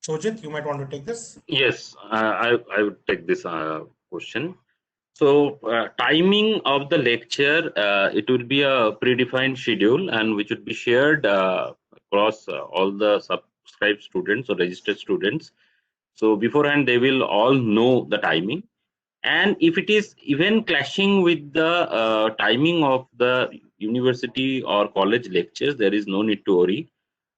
S1: Shojit, you might want to take this.
S3: Yes, I would take this question. So timing of the lecture, it will be a predefined schedule and which would be shared across all the subscribed students or registered students. So beforehand, they will all know the timing. And if it is even clashing with the timing of the university or college lectures, there is no need to worry.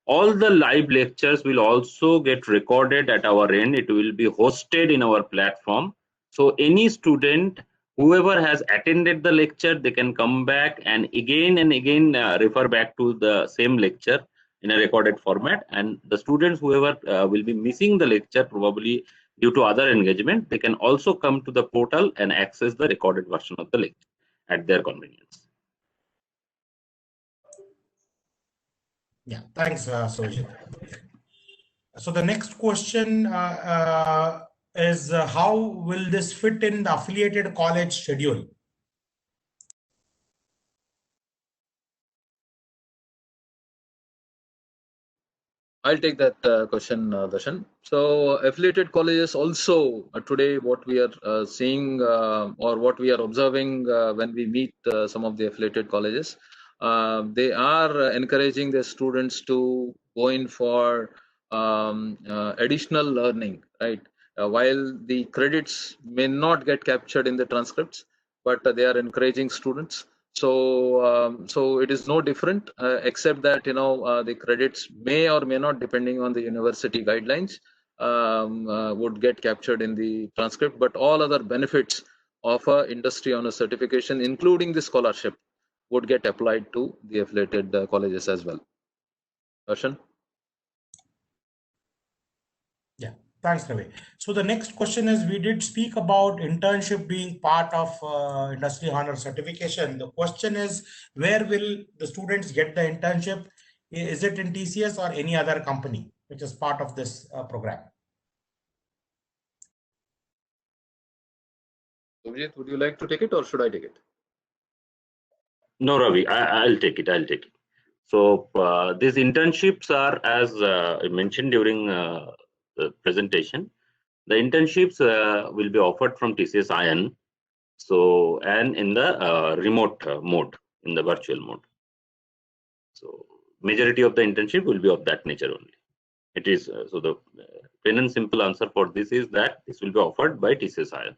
S3: All the live lectures will also get recorded at our end. It will be hosted in our platform. So any student, whoever has attended the lecture, they can come back and again refer back to the same lecture in a recorded format. And the students, whoever will be missing the lecture probably due to other engagement, they can also come to the portal and access the recorded version of the lecture at their convenience.
S1: Yeah, thanks, Sojit. So the next question is, how will this fit in the affiliated college schedule?
S4: I'll take that question, Darshan. So affiliated colleges also today what we are seeing or what we are observing when we meet some of the affiliated colleges, they are encouraging their students to go in for additional learning, right? While the credits may not get captured in the transcripts, but they are encouraging students. So it is no different, except that the credits may or may not, depending on the university guidelines, would get captured in the transcript. But all other benefits of a industry honor certification, including the scholarship, would get applied to the affiliated colleges as well. Darshan?
S1: Yeah, thanks, Ravi. So the next question is, we did speak about internship being part of industry honor certification. The question is, where will the students get the internship? Is it in TCS or any other company which is part of this program?
S4: Abhijit, would you like to take it or should I take it?
S3: No, Ravi, I'll take it. I'll take it. So these internships are, as I mentioned during the presentation, the internships will be offered from TCS ION. So, and in the remote mode, in the virtual mode. So, majority of the internship will be of that nature only. It is so the plain and simple answer for this is that this will be offered by TCS ION.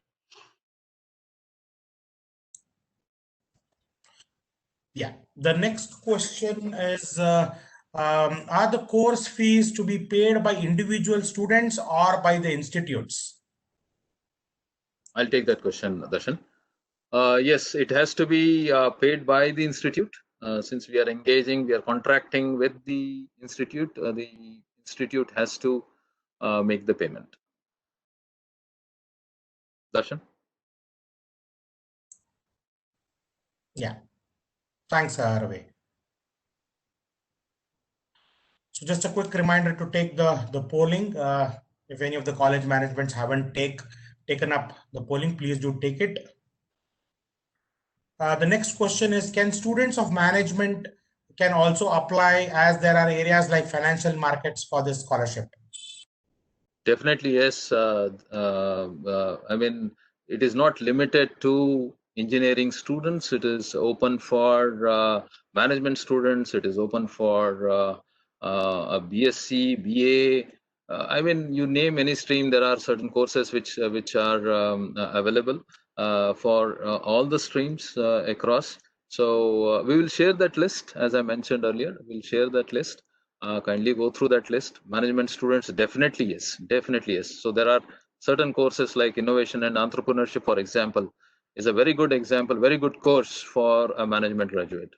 S1: Yeah. The next question is, are the course fees to be paid by individual students or by the institutes?
S4: I'll take that question, Darshan. Yes, it has to be paid by the institute. Since we are contracting with the institute has to make the payment. Darshan?
S1: Yeah. Thanks, Ravi. So just a quick reminder to take the polling. If any of the college managements haven't taken up the polling, please do take it. The next question is, can students of management can also apply, as there are areas like financial markets for this scholarship?
S4: Definitely, yes. I mean, it is not limited to engineering students. It is open for management students. It is open for a BSc, BA. I mean, you name any stream, there are certain courses which are available for all the streams across. So we will share that list, as I mentioned earlier. We'll share that list. Kindly go through that list. Management students, definitely yes, definitely yes. So there are certain courses like innovation and entrepreneurship, for example, is a very good example, very good course for a management graduate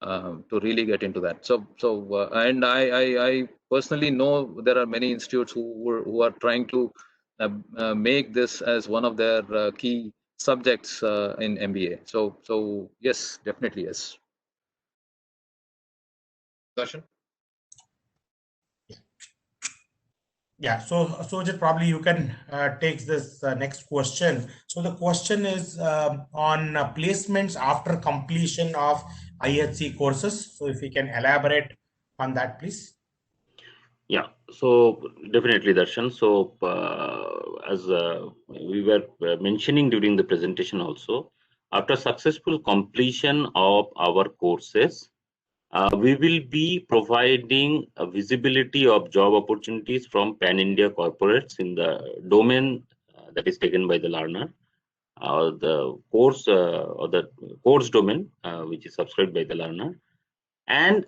S4: to really get into that. And I personally know there are many institutes who are trying to make this as one of their key subjects in MBA. So yes, definitely yes. Darshan?
S1: Yeah, so just probably you can take this next question. So the question is on placements after completion of IHC courses. So if you can elaborate on that, please.
S3: Yeah, so definitely, Darshan. So as we were mentioning during the presentation also, after successful completion of our courses, we will be providing a visibility of job opportunities from pan-India corporates in the domain that is taken by the learner, the course or the course domain which is subscribed by the learner, and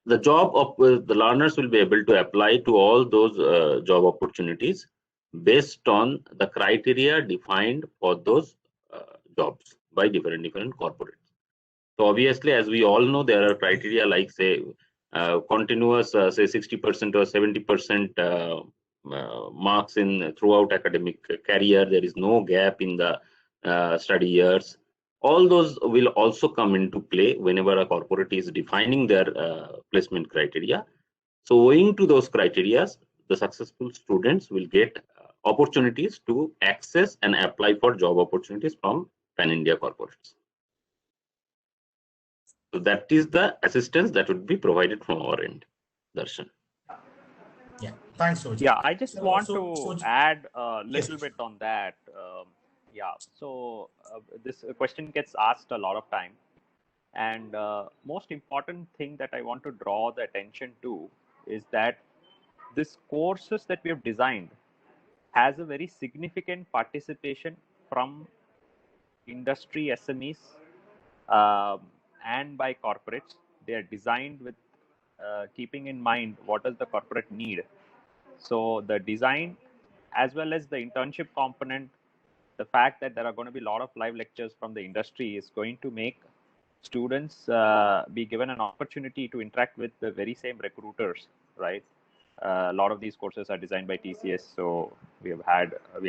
S3: the job of the learners will be able to apply to all those job opportunities based on the criteria defined for those jobs by different corporates. So obviously, as we all know, there are criteria like say continuous, say 60% or 70% marks in throughout academic career. There is no gap in the study years. All those will also come into play whenever a corporate is defining their placement criteria. So owing to those criteria, the successful students will get opportunities to access and apply for job opportunities from pan-India corporates. So that is the assistance that would be provided from our end, Darshan.
S1: Yeah, thanks, Sojit.
S2: Yeah, I just want to add a little bit on that. Yeah, so this question gets asked a lot of time. And most important thing that I want to draw the attention to is that this courses that we have designed has a very significant participation from industry SMEs and by corporates. They are designed with keeping in mind what does the corporate need. So the design as well as the internship component, the fact that there are going to be a lot of live lectures from the industry is going to make students be given an opportunity to interact with the very same recruiters, right? A lot of these courses are designed by TCS, so we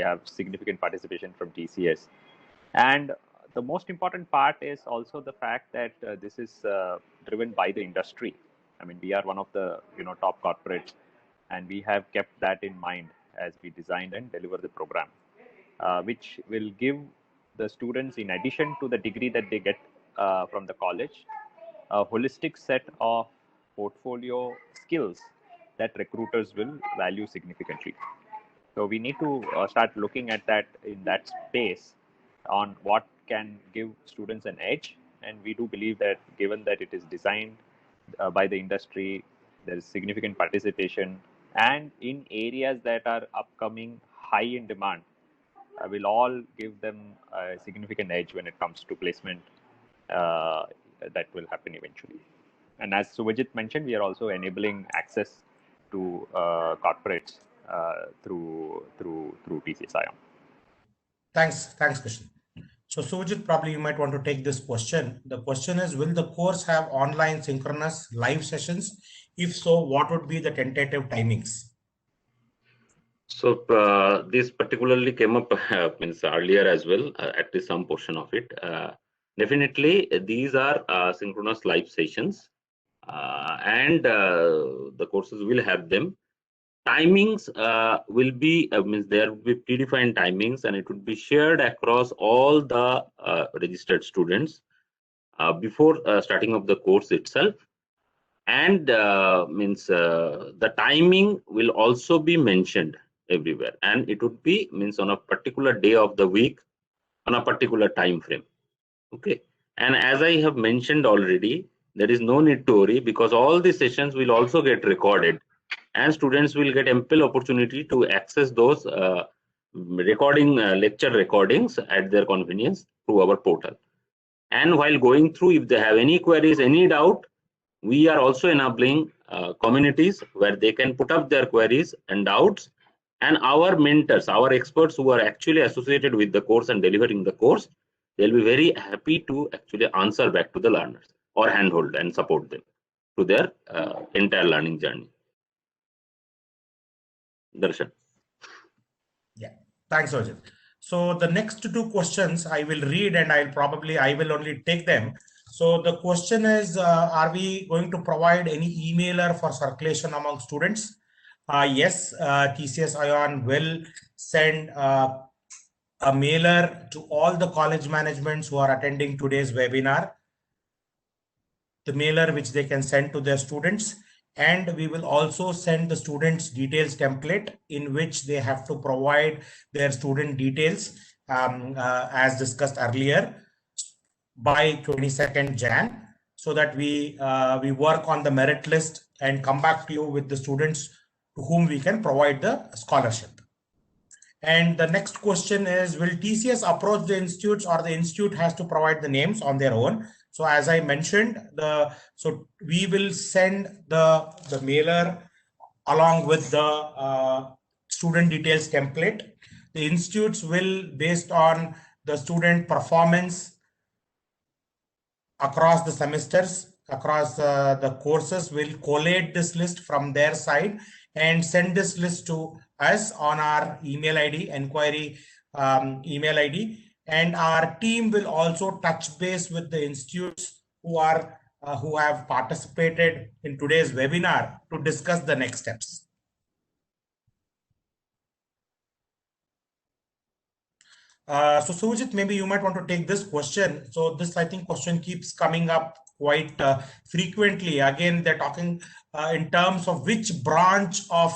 S2: have significant participation from TCS. And the most important part is also the fact that this is driven by the industry. I mean, we are one of the top corporates, and we have kept that in mind as we designed and deliver the program, which will give the students, in addition to the degree that they get from the college, a holistic set of portfolio skills that recruiters will value significantly. So we need to start looking at that in that space on what can give students an edge. And we do believe that given that it is designed by the industry, there is significant participation, and in areas that are upcoming, high in demand, will all give them a significant edge when it comes to placement that will happen eventually. And as Suvajit mentioned, we are also enabling access to corporates through TCS ION.
S1: Thanks, Krishnan. So Suvajit, probably you might want to take this question. The question is, will the course have online synchronous live sessions? If so, what would be the tentative timings?
S3: So this particularly came up means earlier as well, at least some portion of it. Definitely, these are synchronous live sessions, and the courses will have them. Timings will be means there will be predefined timings, and it would be shared across all the registered students before starting of the course itself. And means the timing will also be mentioned everywhere, and it would be means on a particular day of the week, on a particular time frame. Okay, and as I have mentioned already, there is no need to worry, because all the sessions will also get recorded, and students will get ample opportunity to access those lecture recordings at their convenience through our portal. And while going through, if they have any queries, any doubt, we are also enabling communities where they can put up their queries and doubts, and our mentors, our experts who are actually associated with the course and delivering the course, they'll be very happy to actually answer back to the learners or handhold and support them to their entire learning journey. Darshan.
S1: Yeah, thanks, Suvajit. So the next two questions I will read, and I will only take them. So the question is, are we going to provide any emailer for circulation among students? Yes, TCS ION will send a mailer to all the college managements who are attending today's webinar, the mailer which they can send to their students. And we will also send the students details template in which they have to provide their student details as discussed earlier by 22nd Jan, so that we work on the merit list and come back to you with the students to whom we can provide the scholarship. And the next question is, will TCS approach the institutes, or the institute has to provide the names on their own? So as I mentioned, so we will send the mailer along with the student details template. The institutes will, based on the student performance across the semesters, across the courses, will collate this list from their side and send this list to us on our email ID, inquiry email ID. And our team will also touch base with the institutes who have participated in today's webinar to discuss the next steps. So Suvajit, maybe you might want to take this question. So this, I think, question keeps coming up quite frequently. Again, they're talking in terms of which branch of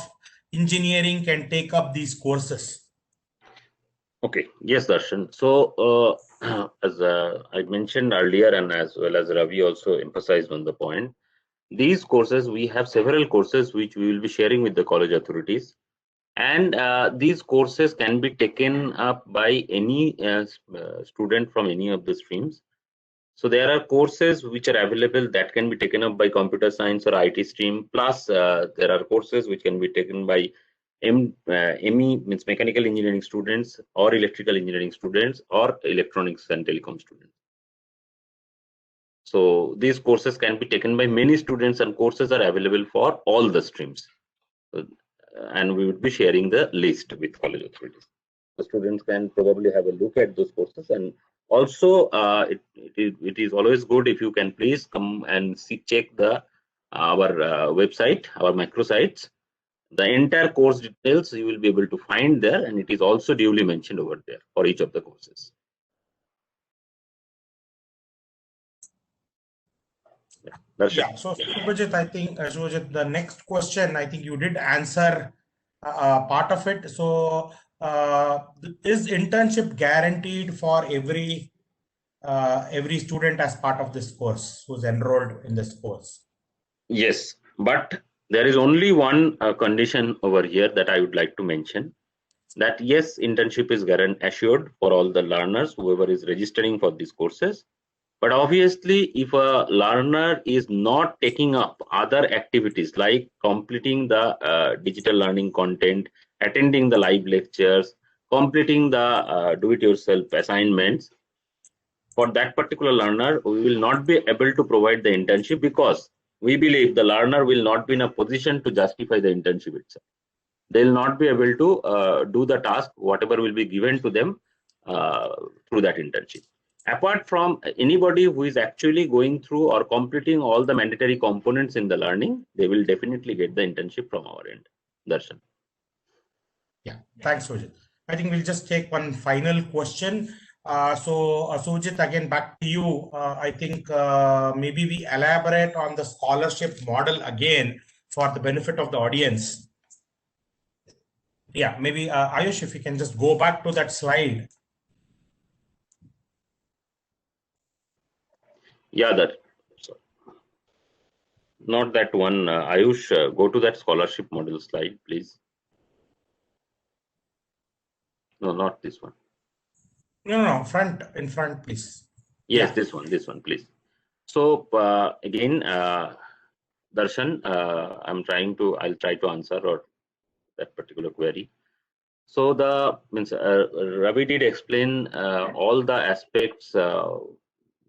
S1: engineering can take up these courses.
S3: Okay, yes, Darshan. So as I mentioned earlier, and as well as Ravi also emphasized on the point, these courses, we have several courses which we will be sharing with the college authorities, and these courses can be taken up by any student from any of the streams. So there are courses which are available that can be taken up by computer science or IT stream, plus there are courses which can be taken by ME, means mechanical engineering students, or electrical engineering students, or electronics and telecom students. So these courses can be taken by many students, and courses are available for all the streams. And we would be sharing the list with college authorities. The students can probably have a look at those courses, and also it is always good if you can please come and check the our website, our microsites. The entire course details you will be able to find there, and it is also duly mentioned over there for each of the courses.
S1: Yeah, so Subhajit, I think Subhajit, the next question, I think you did answer part of it. So is internship guaranteed for every student as part of this course who's enrolled in this course?
S3: Yes, but there is only one condition over here that I would like to mention, that yes, internship is assured for all the learners, whoever is registering for these courses. But obviously, if a learner is not taking up other activities like completing the digital learning content, attending the live lectures, completing the do-it-yourself assignments, for that particular learner, we will not be able to provide the internship, because we believe the learner will not be in a position to justify the internship itself. They will not be able to do the task, whatever will be given to them through that internship. Apart from anybody who is actually going through or completing all the mandatory components in the learning, they will definitely get the internship from our end. Darshan.
S1: Yeah, thanks, Sujit. I think we'll just take one final question. Sujit, again, back to you. I think maybe we elaborate on the scholarship model again for the benefit of the audience. Yeah, maybe Ayush, if you can just go back to that slide.
S3: Yeah, that. Not that one. Ayush, go to that scholarship model slide, please. No, not this one.
S1: No, in front, please.
S3: Yes, yeah. This one, please. So again, Darshan, I'll try to answer or that particular query. So the means Ravi did explain all the aspects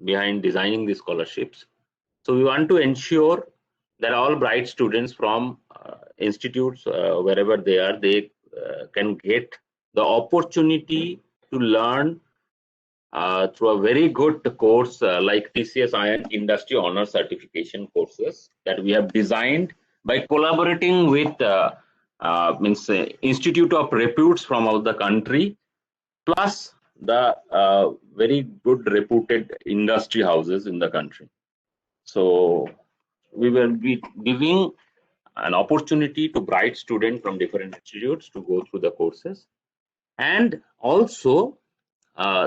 S3: behind designing the scholarships. So we want to ensure that all bright students from institutes, wherever they are, they can get the opportunity to learn through a very good course like TCS ION Industry Honor Certification courses that we have designed by collaborating with Institute of Reputes from out the country, plus the very good reputed industry houses in the country. So we will be giving an opportunity to bright students from different institutes to go through the courses, and also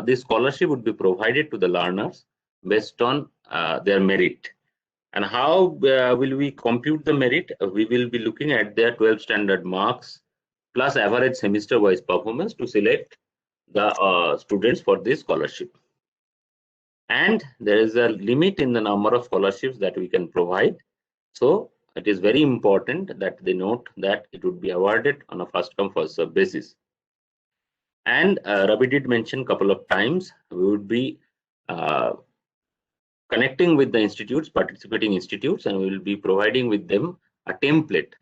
S3: this scholarship would be provided to the learners based on their merit. And how will we compute the merit? We will be looking at their 12 standard marks plus average semester wise performance to select the students for this scholarship. And there is a limit in the number of scholarships that we can provide. So it is very important that they note that it would be awarded on a first come first serve basis. And Ravi did mention a couple of times, we would be connecting with the institutes, participating institutes, and we will be providing with them a template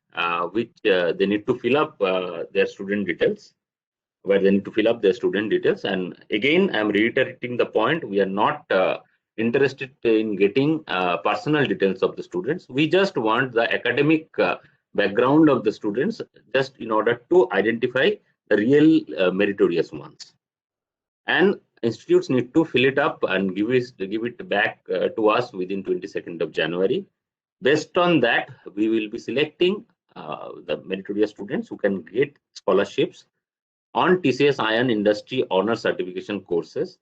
S3: which they need to fill up their student details, where they need to fill up their student details. And again, I'm reiterating the point, we are not interested in getting personal details of the students. We just want the academic background of the students, just in order to identify the real meritorious ones. And institutes need to fill it up and give it back to us within 22nd of January. Based on that, we will be selecting the meritorious students who can get scholarships on TCS ION Industry Honor Certification courses.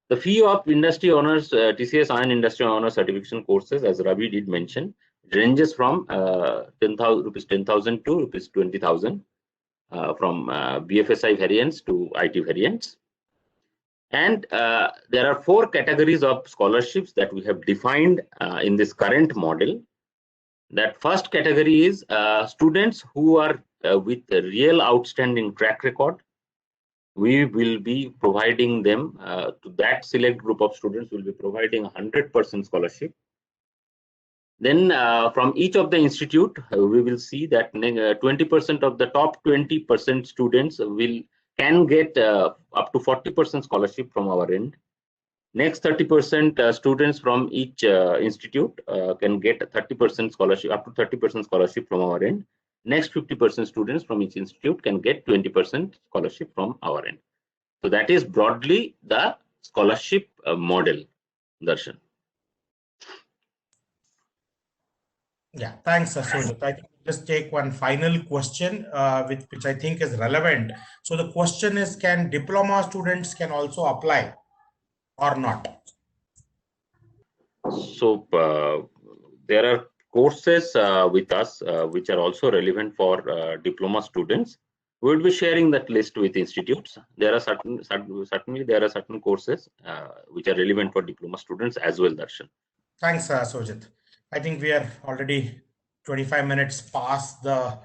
S3: The fee of industry honors, TCS ION industry honors certification courses, as Ravi did mention, ranges from 10,000 to rupees 20,000, from BFSI variants to IT variants. And there are 4 categories of scholarships that we have defined in this current model. That first category is students who are with a real outstanding track record. We will be providing them, to that select group of students, will be providing 100% scholarship. Then from each of the institute, we will see that 20% of the top 20% students can get up to 40% scholarship from our end. Next 30% students from each institute can get 30% scholarship, up to 30% scholarship from our end. Next 50% students from each institute can get 20% scholarship from our end. So that is broadly the scholarship model, Darshan.
S1: Yeah, thanks, Sujit. I think just take one final question, which I think is relevant. So the question is, can diploma students can also apply or not?
S3: So there are courses with us which are also relevant for diploma students. We will be sharing that list with institutes. There are certainly there are certain courses which are relevant for diploma students as well, Darshan.
S1: Thanks, Sujit. I think we are already 25 minutes past the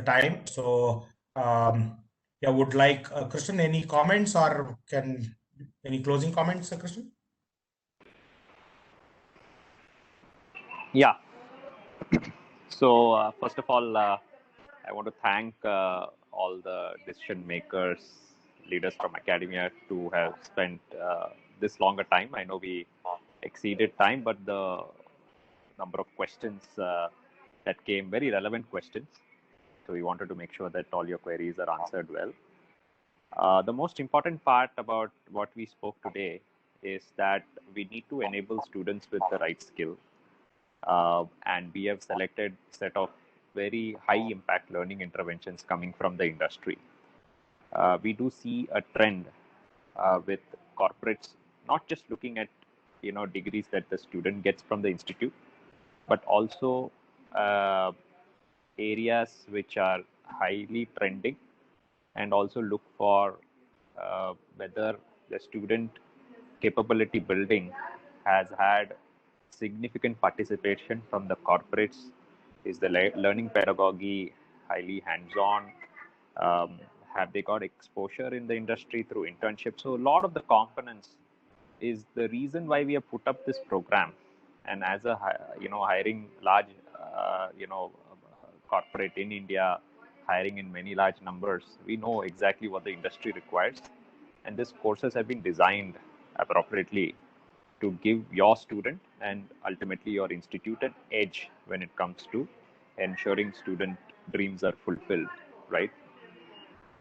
S1: time. So yeah, would like Krishnan, any comments or any closing comments, Krishnan?
S2: Yeah. So first of all, I want to thank all the decision makers, leaders from academia to have spent this longer time. I know we exceeded time, but the number of questions that came, very relevant questions. So we wanted to make sure that all your queries are answered well. The most important part about what we spoke today is that we need to enable students with the right skill. And we have selected a set of very high impact learning interventions coming from the industry. We do see a trend with corporates not just looking at degrees that the student gets from the institute, but also areas which are highly trending, and also look for whether the student capability building has had significant participation from the corporates. Is the learning pedagogy highly hands-on? Have they got exposure in the industry through internship? So a lot of the components is the reason why we have put up this program. And as a hiring large corporate in India, hiring in many large numbers, we know exactly what the industry requires, and these courses have been designed appropriately to give your student and ultimately your institute an edge when it comes to ensuring student dreams are fulfilled, right?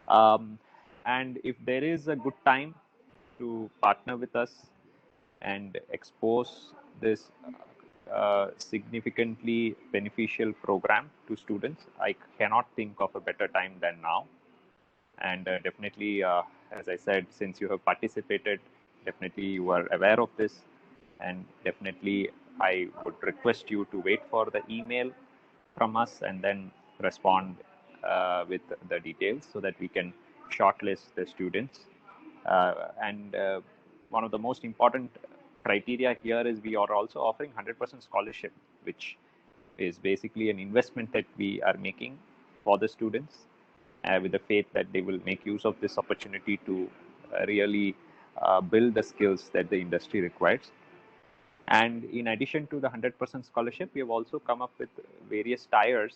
S2: And if there is a good time to partner with us and expose this significantly beneficial program to students, I cannot think of a better time than now. And definitely, as I said, since you have participated, definitely you are aware of this, and definitely I would request you to wait for the email from us and then respond with the details so that we can shortlist the students. And one of the most important criteria here is we are also offering 100% scholarship, which is basically an investment that we are making for the students, with the faith that they will make use of this opportunity to really build the skills that the industry requires. And in addition to the 100% scholarship, we have also come up with various tiers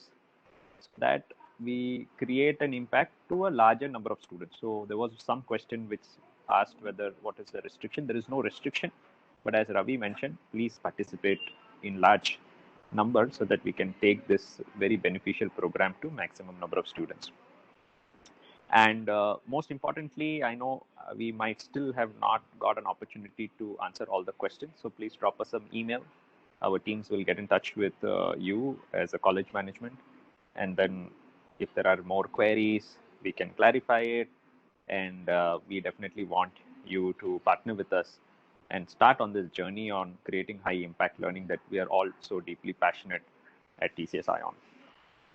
S2: so that we create an impact to a larger number of students. So there was some question which asked whether what is the restriction. There is no restriction, but as Ravi mentioned, please participate in large numbers so that we can take this very beneficial program to maximum number of students. And most importantly, I know we might still have not got an opportunity to answer all the questions. So please drop us some email. Our teams will get in touch with you as a college management. And then if there are more queries, we can clarify it. And we definitely want you to partner with us and start on this journey on creating high impact learning that we are all so deeply passionate at TCS ION.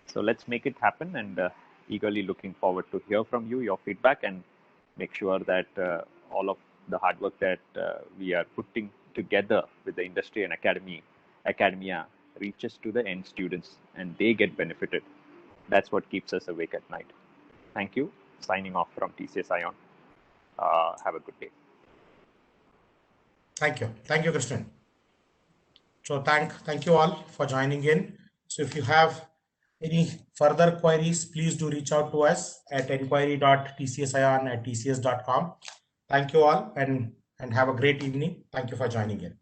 S2: So let's make it happen, and eagerly looking forward to hear from you, your feedback, and make sure that all of the hard work that we are putting together with the industry and academia reaches to the end students and they get benefited. That's what keeps us awake at night. Thank you. Signing off from TCS ION. Have a good day.
S1: Thank you. Thank you, Krishnan. So thank you all for joining in. So if you have any further queries, please do reach out to us at enquiry.tcsion@tcs.com. Thank you all and have a great evening. Thank you for joining in.